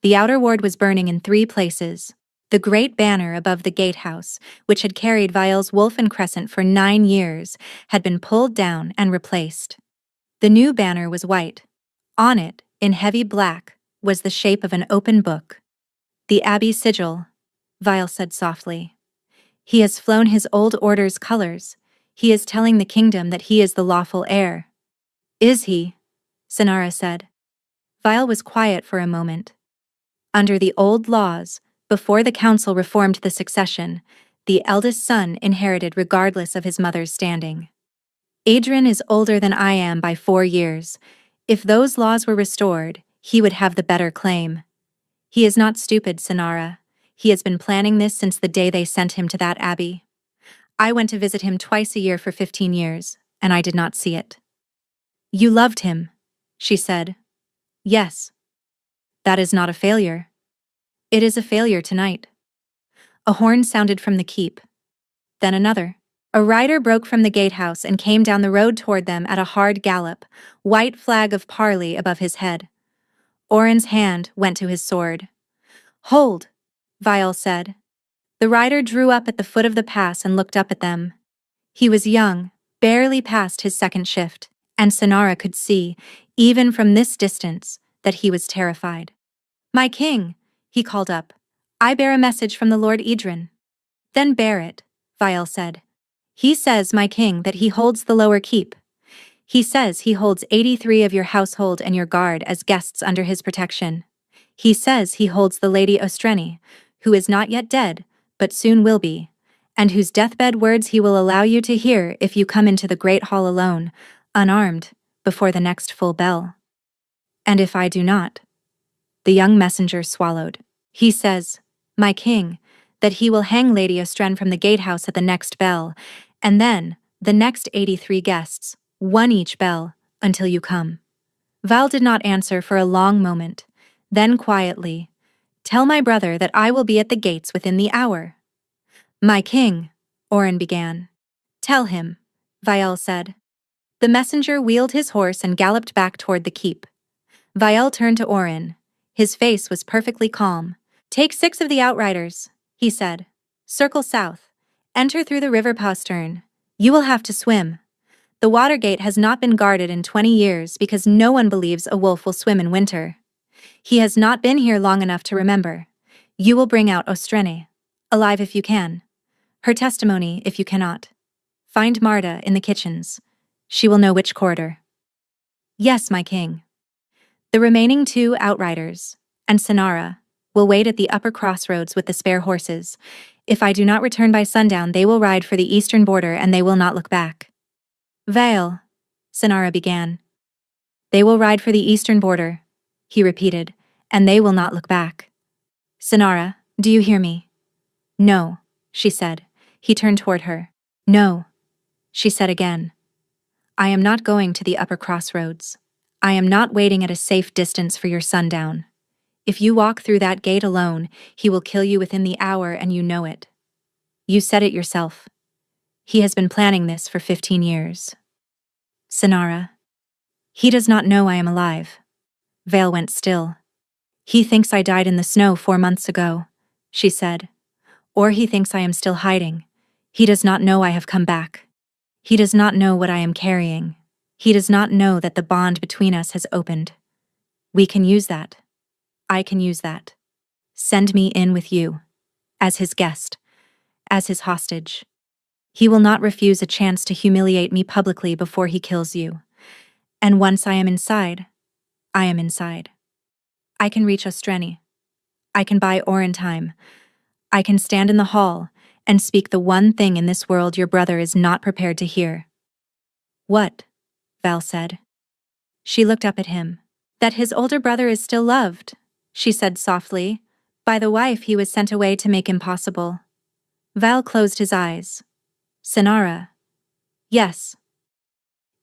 S1: The outer ward was burning in 3 places. The great banner above the gatehouse, which had carried Vael's Wolfen Crescent for 9 years, had been pulled down and replaced. The new banner was white. On it, in heavy black, was the shape of an open book. The Abbey sigil, Vael said softly. He has flown his old order's colors. He is telling the kingdom that he is the lawful heir. Is he? Sinara said. Vael was quiet for a moment. Under the old laws, before the council reformed the succession, the eldest son inherited regardless of his mother's standing. Adrian is older than I am by 4 years. If those laws were restored, he would have the better claim. He is not stupid, Sinara. He has been planning this since the day they sent him to that abbey. I went to visit him twice a year for 15 years, and I did not see it. You loved him, she said. Yes. That is not a failure. It is a failure tonight. A horn sounded from the keep. Then another. A rider broke from the gatehouse and came down the road toward them at a hard gallop, white flag of parley above his head. Oren's hand went to his sword. Hold, Vael said. The rider drew up at the foot of the pass and looked up at them. He was young, barely past his second shift, and Sinara could see, even from this distance, that he was terrified. My king, he called up. I bear a message from the Lord Idrin. Then bear it, Vael said. He says, my king, that he holds the lower keep. He says he holds 83 of your household and your guard as guests under his protection. He says he holds the Lady Ostreni, who is not yet dead, but soon will be, and whose deathbed words he will allow you to hear if you come into the great hall alone, unarmed, before the next full bell. And if I do not? The young messenger swallowed. He says, my king, that he will hang Lady Ostren from the gatehouse at the next bell, and then the next 83 guests, 1 each bell, until you come. Val did not answer for a long moment. Then quietly, tell my brother that I will be at the gates within the hour. My king, Oren began. Tell him, Vael said. The messenger wheeled his horse and galloped back toward the keep. Vael turned to Oren. His face was perfectly calm. Take 6 of the outriders, he said. Circle south. Enter through the river postern. You will have to swim. The water gate has not been guarded in 20 years because no one believes a wolf will swim in winter. He has not been here long enough to remember. You will bring out Ostrene, alive if you can. Her testimony if you cannot. Find Marta in the kitchens. She will know which corridor. Yes, my king. The remaining 2 outriders, and Sinara, will wait at the upper crossroads with the spare horses. If I do not return by sundown, they will ride for the eastern border and they will not look back. Vael, Sinara began. They will ride for the eastern border, he repeated, and they will not look back. Sinara, do you hear me? No, she said. He turned toward her. No, she said again. I am not going to the upper crossroads. I am not waiting at a safe distance for your sundown. If you walk through that gate alone, he will kill you within the hour and you know it. You said it yourself. He has been planning this for 15 years. Sinara. He does not know I am alive. Vale went still. He thinks I died in the snow 4 months ago, she said. Or he thinks I am still hiding. He does not know I have come back. He does not know what I am carrying. He does not know that the bond between us has opened. We can use that. I can use that. Send me in with you. As his guest. As his hostage. He will not refuse a chance to humiliate me publicly before he kills you. And once I am inside, I am inside. I can reach Ostreni. I can buy Orentime. I can stand in the hall and speak the one thing in this world your brother is not prepared to hear. What? Val said. She looked up at him. That his older brother is still loved, she said softly, by the wife he was sent away to make impossible. Val closed his eyes. Sinara. Yes.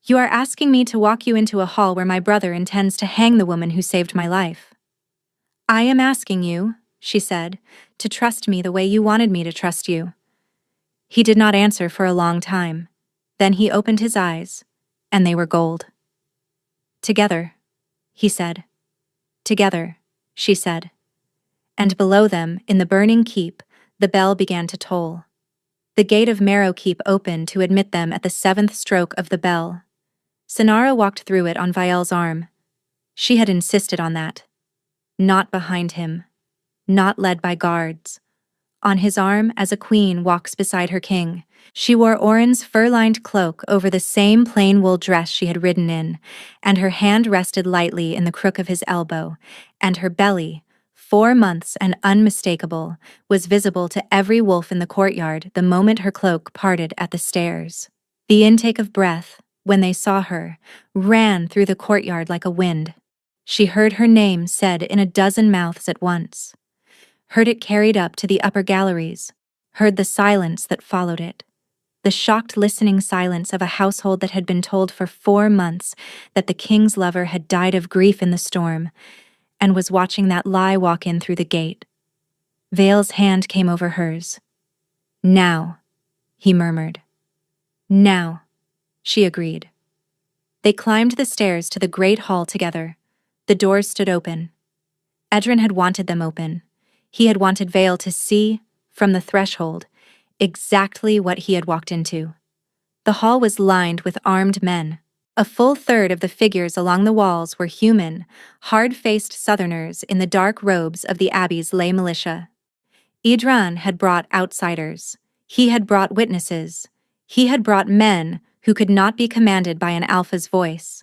S1: You are asking me to walk you into a hall where my brother intends to hang the woman who saved my life. I am asking you, she said, to trust me the way you wanted me to trust you. He did not answer for a long time. Then he opened his eyes, and they were gold. Together, he said. Together, she said. And below them, in the burning keep, the bell began to toll. The gate of Marrow Keep opened to admit them at the 7th stroke of the bell. Sinara walked through it on Vael's arm. She had insisted on that. Not behind him. Not led by guards. On his arm as a queen walks beside her king. She wore Oren's fur-lined cloak over the same plain wool dress she had ridden in, and her hand rested lightly in the crook of his elbow, and her belly, 4 months and unmistakable, was visible to every wolf in the courtyard the moment her cloak parted at the stairs. The intake of breath, when they saw her, ran through the courtyard like a wind. She heard her name said in a dozen mouths at once. Heard it carried up to the upper galleries, heard the silence that followed it. The shocked listening silence of a household that had been told for 4 months that the king's lover had died of grief in the storm, and was watching that lie walk in through the gate. Vael's hand came over hers. Now, he murmured. Now, she agreed. They climbed the stairs to the great hall together. The doors stood open. Edrin had wanted them open. He had wanted Vael to see, from the threshold, exactly what he had walked into. The hall was lined with armed men. A full third of the figures along the walls were human, hard-faced southerners in the dark robes of the Abbey's lay militia. Idran had brought outsiders. He had brought witnesses. He had brought men who could not be commanded by an alpha's voice.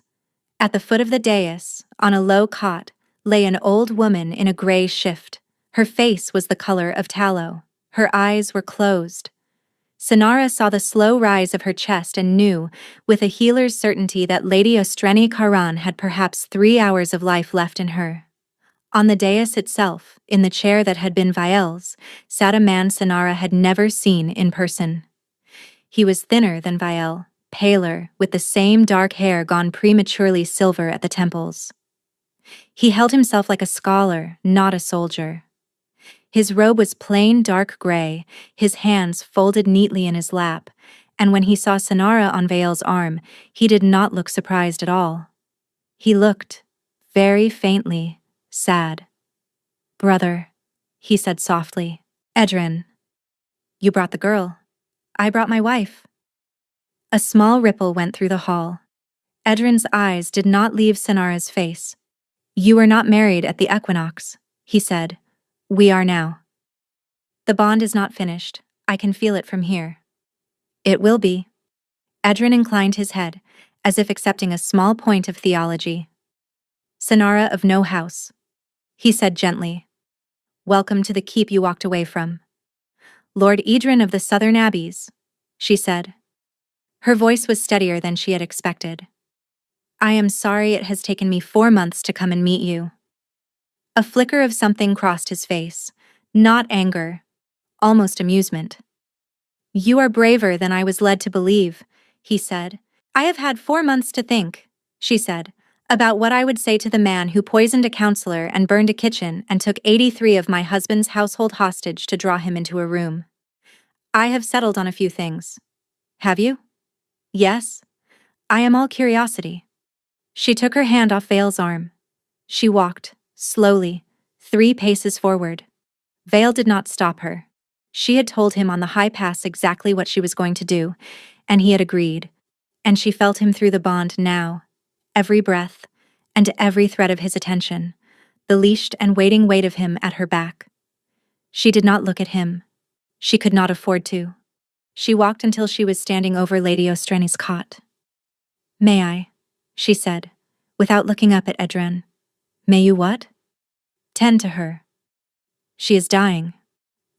S1: At the foot of the dais, on a low cot, lay an old woman in a gray shift. Her face was the color of tallow. Her eyes were closed. Sinara saw the slow rise of her chest and knew, with a healer's certainty, that Lady Ostreni Karan had perhaps 3 hours of life left in her. On the dais itself, in the chair that had been Vael's, sat a man Sinara had never seen in person. He was thinner than Vael, paler, with the same dark hair gone prematurely silver at the temples. He held himself like a scholar, not a soldier. His robe was plain dark gray, his hands folded neatly in his lap, and when he saw Sinara on Vael's arm, he did not look surprised at all. He looked, very faintly, sad. Brother, he said softly. Edrin. You brought the girl. I brought my wife. A small ripple went through the hall. Edrin's eyes did not leave Sinara's face. You were not married at the equinox, he said. We are now. The bond is not finished. I can feel it from here. It will be. Edrin inclined his head, as if accepting a small point of theology. Sinara of no house, he said gently. Welcome to the keep you walked away from. Lord Idrin of the Southern Abbeys, she said. Her voice was steadier than she had expected. I am sorry it has taken me 4 months to come and meet you. A flicker of something crossed his face, not anger, almost amusement. You are braver than I was led to believe, he said. I have had 4 months to think, she said, About what I would say to the man who poisoned a counselor and burned a kitchen and took 83 of my husband's household hostage to draw him into a room. I have settled on a few things. Have you? Yes. I am all curiosity. She took her hand off Vale's arm. She walked, slowly, 3 paces forward. Vale did not stop her. She had told him on the high pass exactly what she was going to do, and he had agreed. And she felt him through the bond now, every breath, and every thread of his attention, the leashed and waiting weight of him at her back. She did not look at him. She could not afford to. She walked until she was standing over Lady Ostreni's cot. "May I?" she said, without looking up at Edren. "May you what?" "Tend to her. She is dying.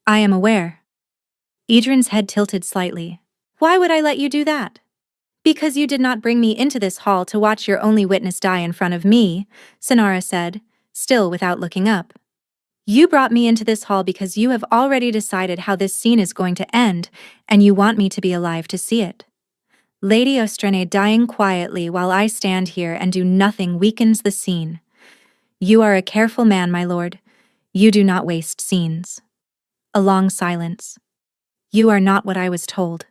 S1: I am aware." Edren's head tilted slightly. "Why would I let you do that?" "Because you did not bring me into this hall to watch your only witness die in front of me," Sonara said, still without looking up. "You brought me into this hall because you have already decided how this scene is going to end, and you want me to be alive to see it. Lady Ostrene dying quietly while I stand here and do nothing weakens the scene. You are a careful man, my lord. You do not waste scenes." A long silence. "You are not what I was told,"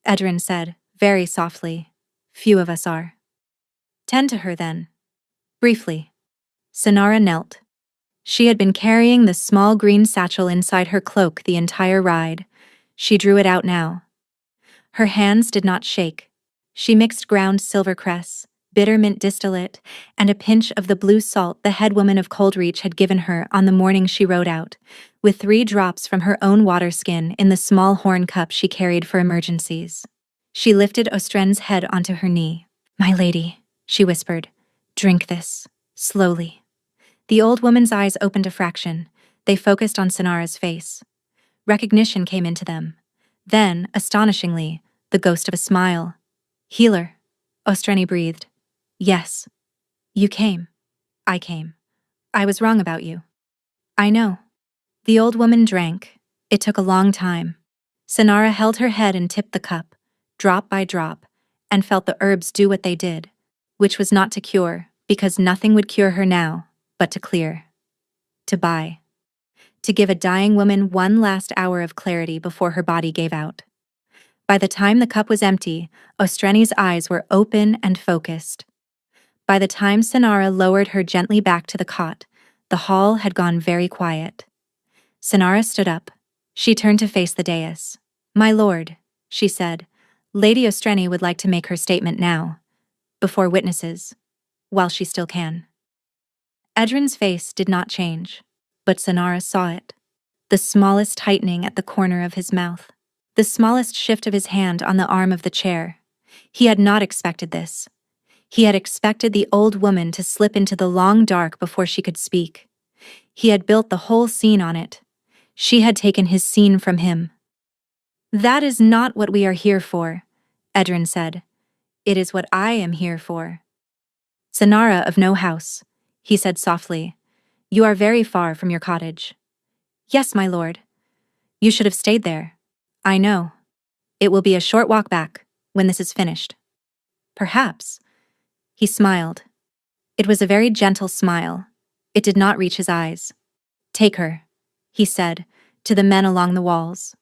S1: Edren said, very softly. "Few of us are." "Tend to her, then." Briefly. Sonara knelt. She had been carrying the small green satchel inside her cloak the entire ride. She drew it out now. Her hands did not shake. She mixed ground silvercress, bitter mint distillate, and a pinch of the blue salt the head woman of Coldreach had given her on the morning she rode out, with 3 drops from her own water skin in the small horn cup she carried for emergencies. She lifted Ostren's head onto her knee. "My lady," she whispered, "drink this, slowly." The old woman's eyes opened a fraction. They focused on Sonara's face. Recognition came into them. Then, astonishingly, the ghost of a smile. "Healer," Ostreni breathed. "Yes. You came. I came. I was wrong about you." "I know." The old woman drank. It took a long time. Sonara held her head and tipped the cup, drop by drop, and felt the herbs do what they did, which was not to cure, because nothing would cure her now, but to clear. To buy. To give a dying woman one last hour of clarity before her body gave out. By the time the cup was empty, Ostreni's eyes were open and focused. By the time Sonara lowered her gently back to the cot, the hall had gone very quiet. Sonara stood up. She turned to face the dais. "My lord," she said, "Lady Ostreni would like to make her statement now, before witnesses, while she still can." Edren's face did not change, but Sonara saw it. The smallest tightening at the corner of his mouth. The smallest shift of his hand on the arm of the chair. He had not expected this. He had expected the old woman to slip into the long dark before she could speak. He had built the whole scene on it. She had taken his scene from him. "That is not what we are here for," Edren said. "It is what I am here for." "Sonara of no house," he said softly. "You are very far from your cottage." "Yes, my lord." "You should have stayed there." "I know. It will be a short walk back, when this is finished." "Perhaps." He smiled. It was a very gentle smile. It did not reach his eyes. "Take her," he said, to the men along the walls.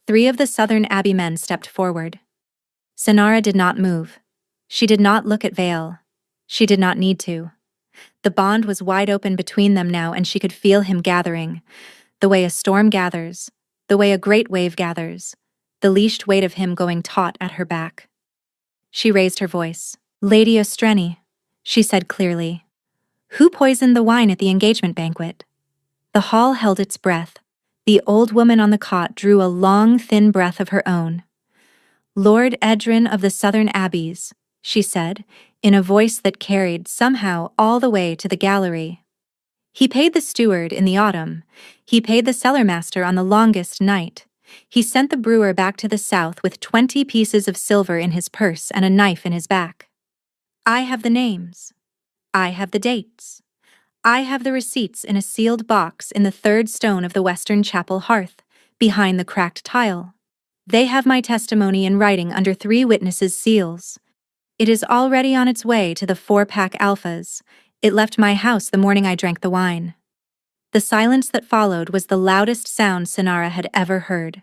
S1: 3 of the Southern Abbey men stepped forward. Sonara did not move. She did not look at Vale. She did not need to. The bond was wide open between them now, and she could feel him gathering, the way a storm gathers, the way a great wave gathers, the leashed weight of him going taut at her back. She raised her voice. "Lady Ostreni," she said clearly. "Who poisoned the wine at the engagement banquet?" The hall held its breath. The old woman on the cot drew a long, thin breath of her own. "Lord Edren of the Southern Abbeys," she said, in a voice that carried somehow all the way to the gallery. "He paid the steward in the autumn. He paid the cellarmaster on the longest night. He sent the brewer back to the south with 20 pieces of silver in his purse and a knife in his back. I have the names. I have the dates. I have the receipts in a sealed box in the 3rd stone of the Western Chapel hearth, behind the cracked tile. They have my testimony in writing under 3 witnesses' seals. It is already on its way to the 4-pack alphas. It left my house the morning I drank the wine. The silence that followed was the loudest sound Sinara had ever heard.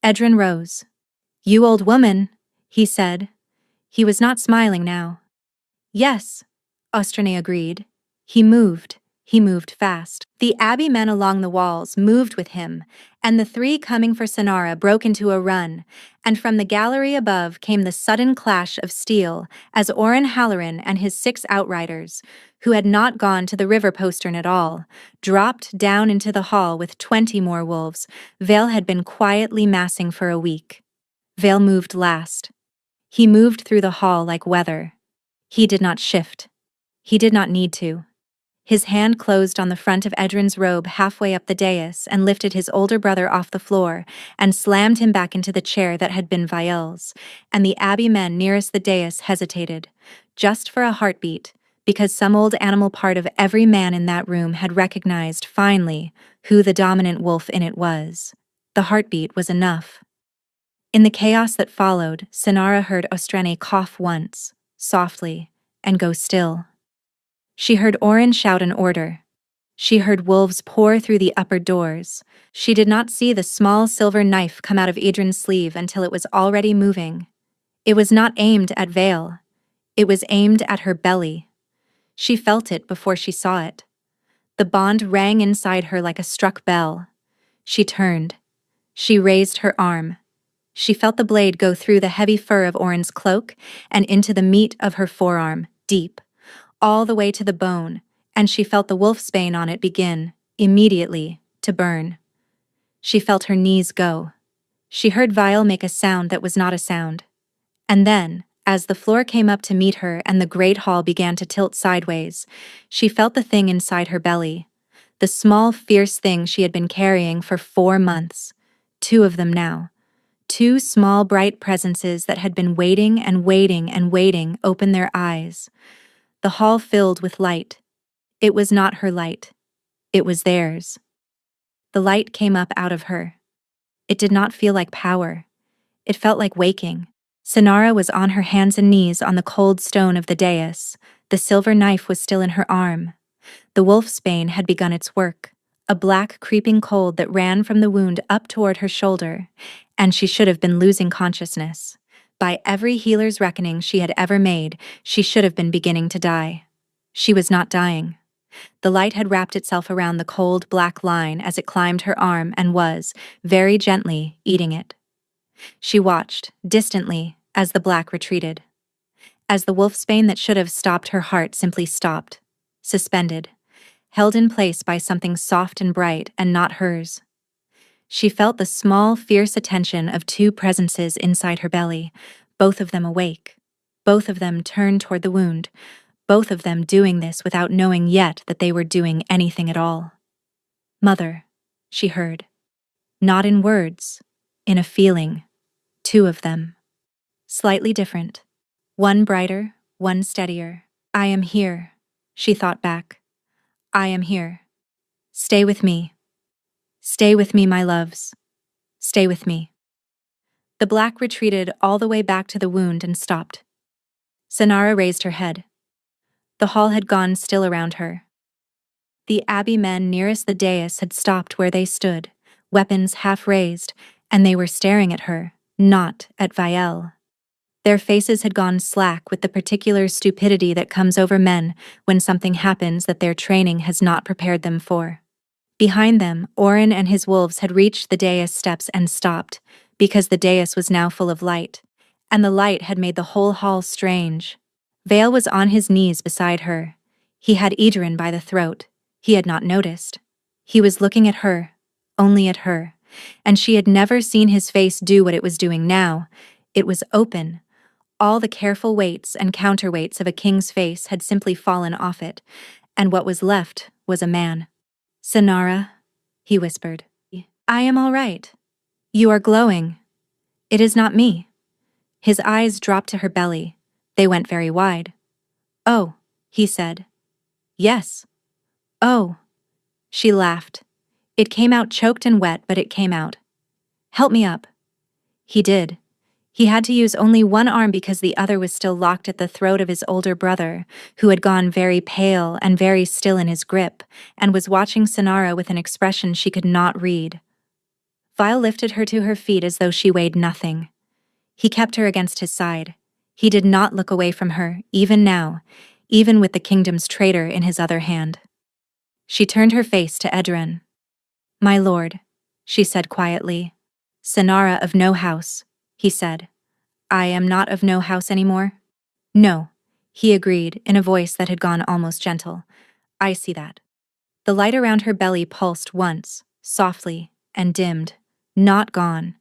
S1: Edrin rose. "You old woman," he said. He was not smiling now. "Yes," Ostrane agreed. He moved fast. The abbey men along the walls moved with him, and the three coming for Sinara broke into a run, and from the gallery above came the sudden clash of steel as Orin Halloran and his 6 outriders, who had not gone to the river postern at all, dropped down into the hall with 20 more wolves Vale had been quietly massing for a week. Vale moved last. He moved through the hall like weather. He did not shift. He did not need to. His hand closed on the front of Edrin's robe halfway up the dais and lifted his older brother off the floor and slammed him back into the chair that had been Viel's, and the abbey men nearest the dais hesitated, just for a heartbeat, because some old animal part of every man in that room had recognized, finally, who the dominant wolf in it was. The heartbeat was enough. In the chaos that followed, Sinara heard Ostrane cough once, softly, and go still. She heard Orin shout an order. She heard wolves pour through the upper doors. She did not see the small silver knife come out of Edrin's sleeve until it was already moving. It was not aimed at Vale. It was aimed at her belly. She felt it before she saw it. The bond rang inside her like a struck bell. She turned. She raised her arm. She felt the blade go through the heavy fur of Orin's cloak and into the meat of her forearm, deep, all the way to the bone, and she felt the wolfsbane on it begin, immediately, to burn. She felt her knees go. She heard Vial make a sound that was not a sound. And then, as the floor came up to meet her and the great hall began to tilt sideways, she felt the thing inside her belly. The small, fierce thing she had been carrying for 4 months. 2 of them now. 2 small, bright presences that had been waiting and waiting and waiting opened their eyes. The hall filled with light. It was not her light. It was theirs. The light came up out of her. It did not feel like power. It felt like waking. Sinara was on her hands and knees on the cold stone of the dais. The silver knife was still in her arm. The wolfsbane had begun its work, a black creeping cold that ran from the wound up toward her shoulder, and she should have been losing consciousness. By every healer's reckoning she had ever made, she should have been beginning to die. She was not dying. The light had wrapped itself around the cold black line as it climbed her arm and was, very gently, eating it. She watched, distantly, as the black retreated. As the wolfsbane that should have stopped her heart simply stopped, suspended, held in place by something soft and bright and not hers. She felt the small, fierce attention of 2 presences inside her belly, both of them awake, both of them turned toward the wound, both of them doing this without knowing yet that they were doing anything at all. "Mother," she heard. Not in words, in a feeling. 2 of them. Slightly different. One brighter, one steadier. "I am here," she thought back. "I am here. Stay with me. Stay with me, my loves. Stay with me." The black retreated all the way back to the wound and stopped. Sinara raised her head. The hall had gone still around her. The abbey men nearest the dais had stopped where they stood, weapons half raised, and they were staring at her, not at Viel. Their faces had gone slack with the particular stupidity that comes over men when something happens that their training has not prepared them for. Behind them, Orin and his wolves had reached the dais steps and stopped, because the dais was now full of light, and the light had made the whole hall strange. Vale was on his knees beside her. He had Edrin by the throat. He had not noticed. He was looking at her, only at her, and she had never seen his face do what it was doing now. It was open. All the careful weights and counterweights of a king's face had simply fallen off it, and what was left was a man. "Sinara," he whispered. "I am all right. You are glowing. It is not me." His eyes dropped to her belly. They went very wide. "Oh," he said. "Yes." "Oh." She laughed. It came out choked and wet, but it came out. "Help me up." He did. He had to use only one arm because the other was still locked at the throat of his older brother, who had gone very pale and very still in his grip, and was watching Sonara with an expression she could not read. Vial lifted her to her feet as though she weighed nothing. He kept her against his side. He did not look away from her, even now, even with the kingdom's traitor in his other hand. She turned her face to Edren. "My lord," she said quietly. "Sonara of no house," he said. "I am not of no house anymore?" "No," he agreed in a voice that had gone almost gentle. "I see that." The light around her belly pulsed once, softly, and dimmed. Not gone.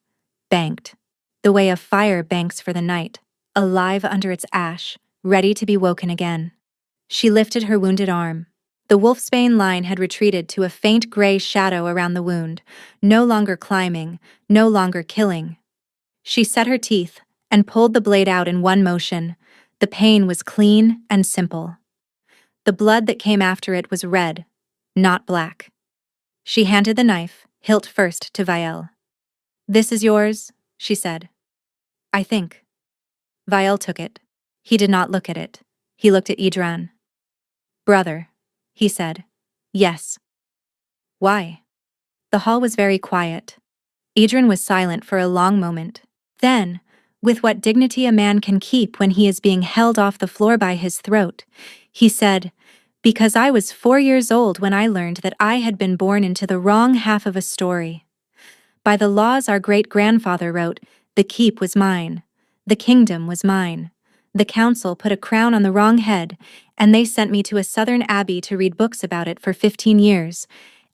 S1: Banked. The way a fire banks for the night, alive under its ash, ready to be woken again. She lifted her wounded arm. The wolfsbane line had retreated to a faint gray shadow around the wound, no longer climbing, no longer killing. She set her teeth and pulled the blade out in one motion. The pain was clean and simple. The blood that came after it was red, not black. She handed the knife, hilt first, to Vial. "This is yours," she said. "I think." Vial took it. He did not look at it. He looked at Idran. "Brother," he said. "Yes." "Why?" The hall was very quiet. Idran was silent for a long moment. Then, with what dignity a man can keep when he is being held off the floor by his throat, he said, "Because I was 4 years old when I learned that I had been born into the wrong half of a story. By the laws our great-grandfather wrote, the keep was mine. The kingdom was mine. The council put a crown on the wrong head, and they sent me to a southern abbey to read books about it for 15 years,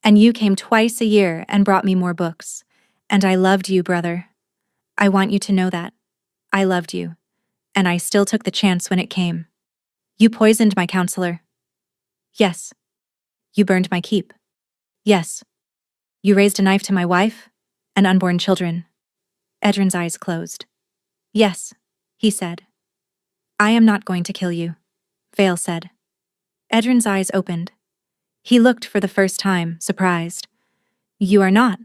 S1: and you came twice a year and brought me more books. And I loved you, brother. I want you to know that. I loved you. And I still took the chance when it came. You poisoned my counselor. Yes. You burned my keep. Yes. You raised a knife to my wife and unborn children." Edren's eyes closed. "Yes," he said. "I am not going to kill you," Vale said. Edren's eyes opened. He looked for the first time, surprised. "You are not,"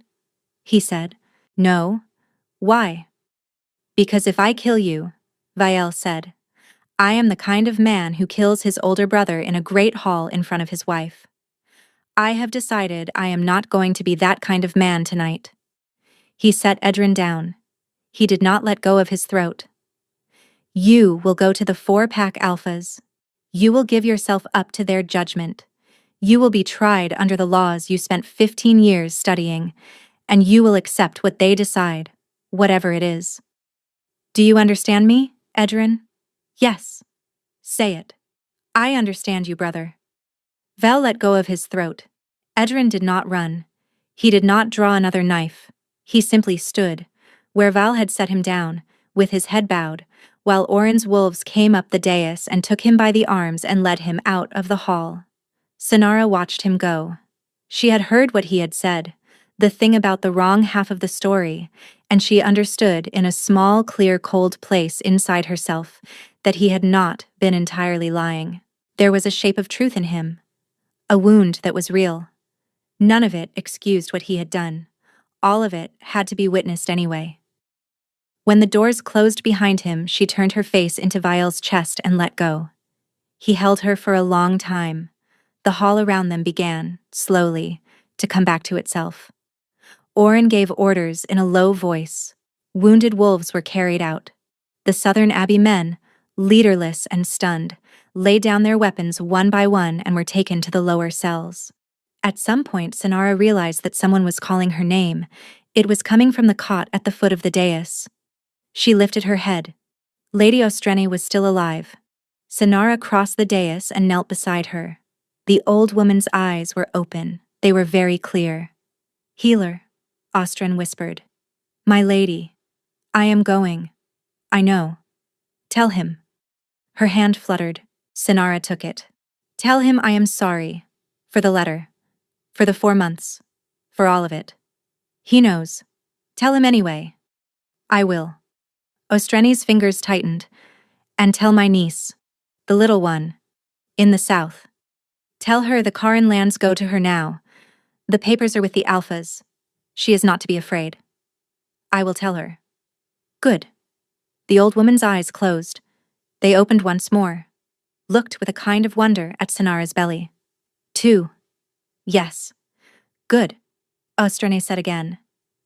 S1: he said. "No. Why?" "Because if I kill you," Vial said, "I am the kind of man who kills his older brother in a great hall in front of his wife. I have decided I am not going to be that kind of man tonight." He set Edren down. He did not let go of his throat. "You will go to the 4-pack alphas. You will give yourself up to their judgment. You will be tried under the laws you spent 15 years studying, and you will accept what they decide, whatever it is. Do you understand me, Edren?" "Yes." "Say it." "I understand you, brother." Val let go of his throat. Edren did not run. He did not draw another knife. He simply stood, where Val had set him down, with his head bowed, while Oren's wolves came up the dais and took him by the arms and led him out of the hall. Sonara watched him go. She had heard what he had said, the thing about the wrong half of the story, and she understood in a small, clear, cold place inside herself that he had not been entirely lying. There was a shape of truth in him, a wound that was real. None of it excused what he had done. All of it had to be witnessed anyway. When the doors closed behind him, she turned her face into Vial's chest and let go. He held her for a long time. The hall around them began, slowly, to come back to itself. Oren gave orders in a low voice. Wounded wolves were carried out. The Southern Abbey men, leaderless and stunned, laid down their weapons one by one and were taken to the lower cells. At some point, Sonara realized that someone was calling her name. It was coming from the cot at the foot of the dais. She lifted her head. Lady Ostreni was still alive. Sonara crossed the dais and knelt beside her. The old woman's eyes were open. They were very clear. "Healer," Ostren whispered. "My lady. I am going. I know. Tell him." Her hand fluttered. Sonara took it. "Tell him I am sorry. For the letter. For the 4 months. For all of it. He knows. Tell him anyway." "I will." Ostreni's fingers tightened. "And tell my niece, the little one, in the south. Tell her the Karin lands go to her now. The papers are with the Alphas. She is not to be afraid." "I will tell her." "Good." The old woman's eyes closed. They opened once more, looked with a kind of wonder at Sonara's belly. 2. Yes. Good, Ostrene said again.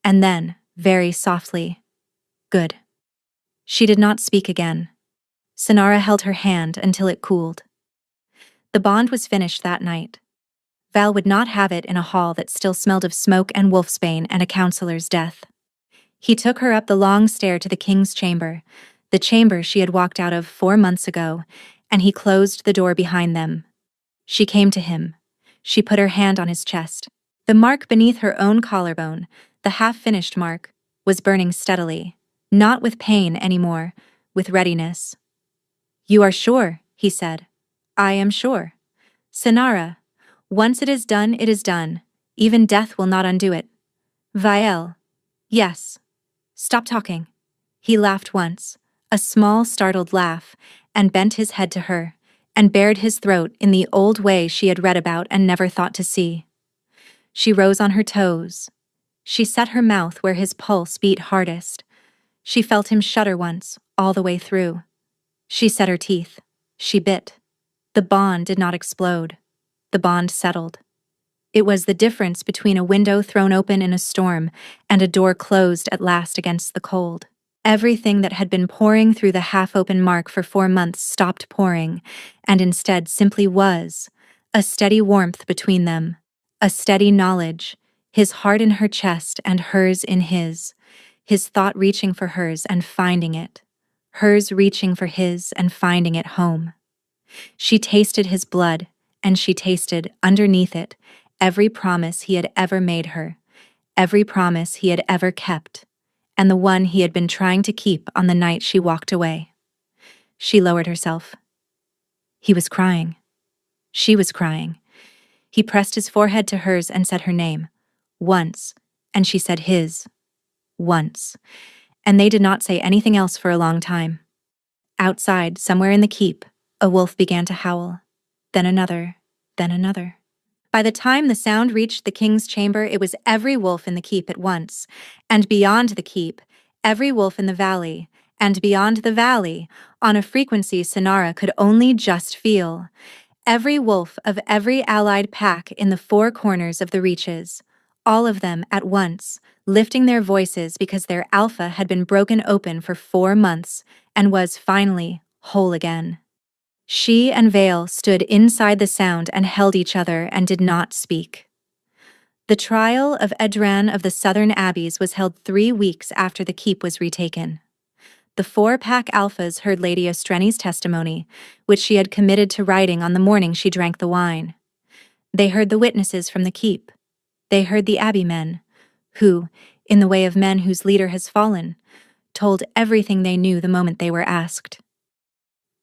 S1: And then, very softly, good. She did not speak again. Sonara held her hand until it cooled. The bond was finished that night. Val would not have it in a hall that still smelled of smoke and wolfsbane and a counselor's death. He took her up the long stair to the king's chamber, the chamber she had walked out of 4 months ago, and he closed the door behind them. She came to him. She put her hand on his chest. The mark beneath her own collarbone, the half-finished mark, was burning steadily, not with pain anymore, with readiness. "You are sure," he said. "I am sure. Sonara, once it is done, it is done. Even death will not undo it. Vael. Yes. Stop talking." He laughed once, a small startled laugh, and bent his head to her, and bared his throat in the old way she had read about and never thought to see. She rose on her toes. She set her mouth where his pulse beat hardest. She felt him shudder once, all the way through. She set her teeth. She bit. The bond did not explode. The bond settled. It was the difference between a window thrown open in a storm and a door closed at last against the cold. Everything that had been pouring through the half-open mark for 4 months stopped pouring, and instead simply was, a steady warmth between them, a steady knowledge, his heart in her chest and hers in his thought reaching for hers and finding it, hers reaching for his and finding it home. She tasted his blood, and she tasted, underneath it, every promise he had ever made her, every promise he had ever kept, and the one he had been trying to keep on the night she walked away. She lowered herself. He was crying. She was crying. He pressed his forehead to hers and said her name. Once, and she said his. Once. And they did not say anything else for a long time. Outside, somewhere in the keep, a wolf began to howl. Then another, then another. By the time the sound reached the king's chamber, it was every wolf in the keep at once, and beyond the keep, every wolf in the valley, and beyond the valley, on a frequency Sonara could only just feel. Every wolf of every allied pack in the 4 corners of the reaches, all of them at once, lifting their voices because their alpha had been broken open for 4 months and was finally whole again. She and Vale stood inside the sound and held each other and did not speak. The trial of Edran of the Southern Abbeys was held 3 weeks after the keep was retaken. The 4-pack alphas heard Lady Ostrene's testimony, which she had committed to writing on the morning she drank the wine. They heard the witnesses from the keep. They heard the Abbey men, who, in the way of men whose leader has fallen, told everything they knew the moment they were asked.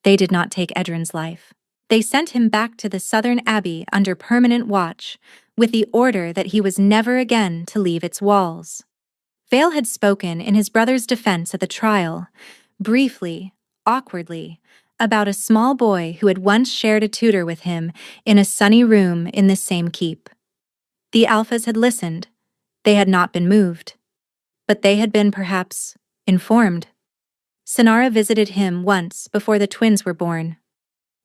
S1: They did not take Edran's life. They sent him back to the Southern Abbey under permanent watch, with the order that he was never again to leave its walls. Vale had spoken in his brother's defense at the trial, briefly, awkwardly, about a small boy who had once shared a tutor with him in a sunny room in this same keep. The alphas had listened. They had not been moved. But they had been, perhaps, informed. Sonara visited him once before the twins were born.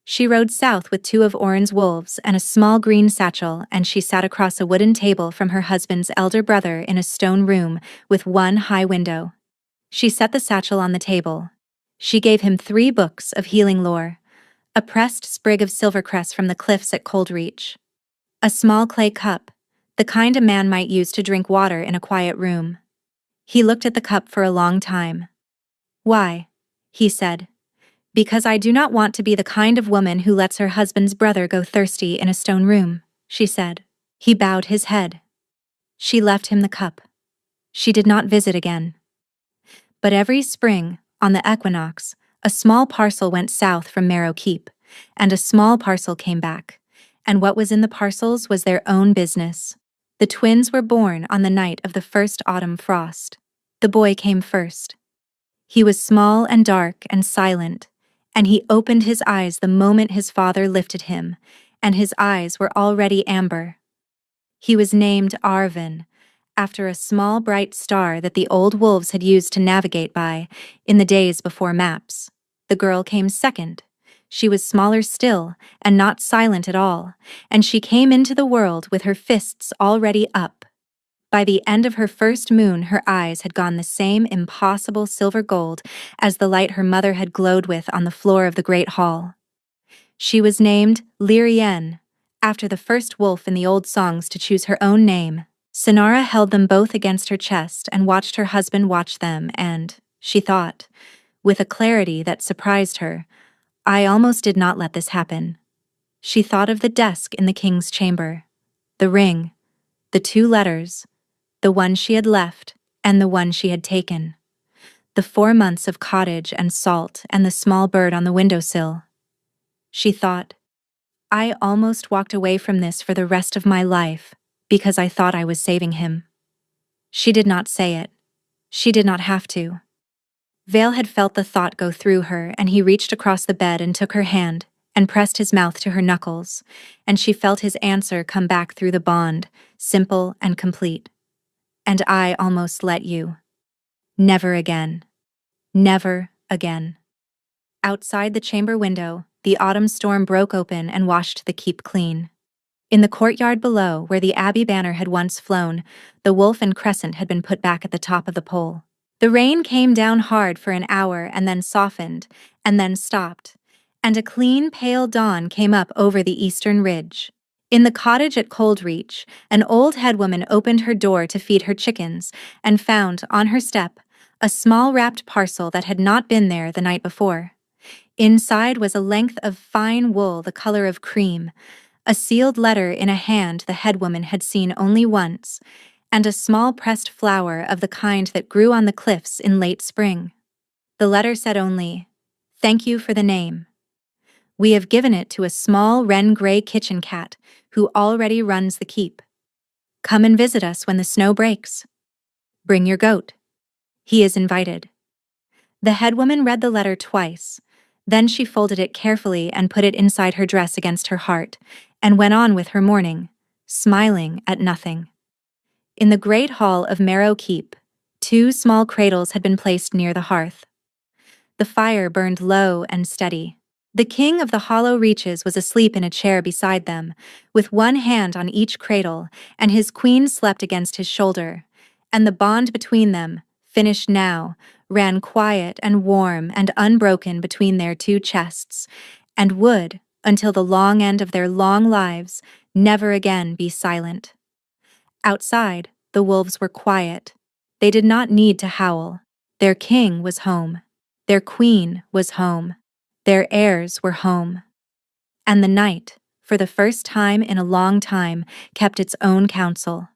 S1: She rode south with 2 of Oren's wolves and a small green satchel, and she sat across a wooden table from her husband's elder brother in a stone room with 1 high window. She set the satchel on the table. She gave him 3 books of healing lore, a pressed sprig of silvercress from the cliffs at Coldreach, a small clay cup, the kind a man might use to drink water in a quiet room. He looked at the cup for a long time. "Why?" he said. "Because I do not want to be the kind of woman who lets her husband's brother go thirsty in a stone room," she said. He bowed his head. She left him the cup. She did not visit again. But every spring, on the equinox, a small parcel went south from Marrow Keep, and a small parcel came back, and what was in the parcels was their own business. The twins were born on the night of the first autumn frost. The boy came first. He was small and dark and silent, and he opened his eyes the moment his father lifted him, and his eyes were already amber. He was named Arvin, after a small bright star that the old wolves had used to navigate by in the days before maps. The girl came second. She was smaller still, and not silent at all, and she came into the world with her fists already up. By the end of her first moon, her eyes had gone the same impossible silver gold as the light her mother had glowed with on the floor of the great hall. She was named Lyrien, after the first wolf in the old songs to choose her own name. Sonara held them both against her chest and watched her husband watch them, and, she thought, with a clarity that surprised her, I almost did not let this happen. She thought of the desk in the king's chamber, the ring, the 2 letters, the one she had left and the one she had taken, the 4 months of cottage and salt and the small bird on the windowsill. She thought, I almost walked away from this for the rest of my life because I thought I was saving him. She did not say it. She did not have to. Vale had felt the thought go through her, and he reached across the bed and took her hand and pressed his mouth to her knuckles, and she felt his answer come back through the bond, simple and complete. And I almost let you. Never again. Never again. Outside the chamber window, the autumn storm broke open and washed the keep clean. In the courtyard below, where the abbey banner had once flown, the wolf and crescent had been put back at the top of the pole. The rain came down hard for an hour and then softened, and then stopped, and a clean, pale dawn came up over the eastern ridge. In the cottage at Coldreach, an old headwoman opened her door to feed her chickens and found, on her step, a small wrapped parcel that had not been there the night before. Inside was a length of fine wool the color of cream, a sealed letter in a hand the headwoman had seen only once, and a small pressed flower of the kind that grew on the cliffs in late spring. The letter said only, "Thank you for the name. We have given it to a small wren-gray kitchen cat who already runs the keep. Come and visit us when the snow breaks. Bring your goat. He is invited." The headwoman read the letter twice. Then she folded it carefully and put it inside her dress against her heart, and went on with her mourning, smiling at nothing. In the great hall of Marrow Keep, 2 small cradles had been placed near the hearth. The fire burned low and steady. The king of the Hollow Reaches was asleep in a chair beside them, with one hand on each cradle, and his queen slept against his shoulder, and the bond between them, finished now, ran quiet and warm and unbroken between their 2 chests, and would, until the long end of their long lives, never again be silent. Outside, the wolves were quiet. They did not need to howl. Their king was home. Their queen was home. Their heirs were home. And the night, for the first time in a long time, kept its own counsel.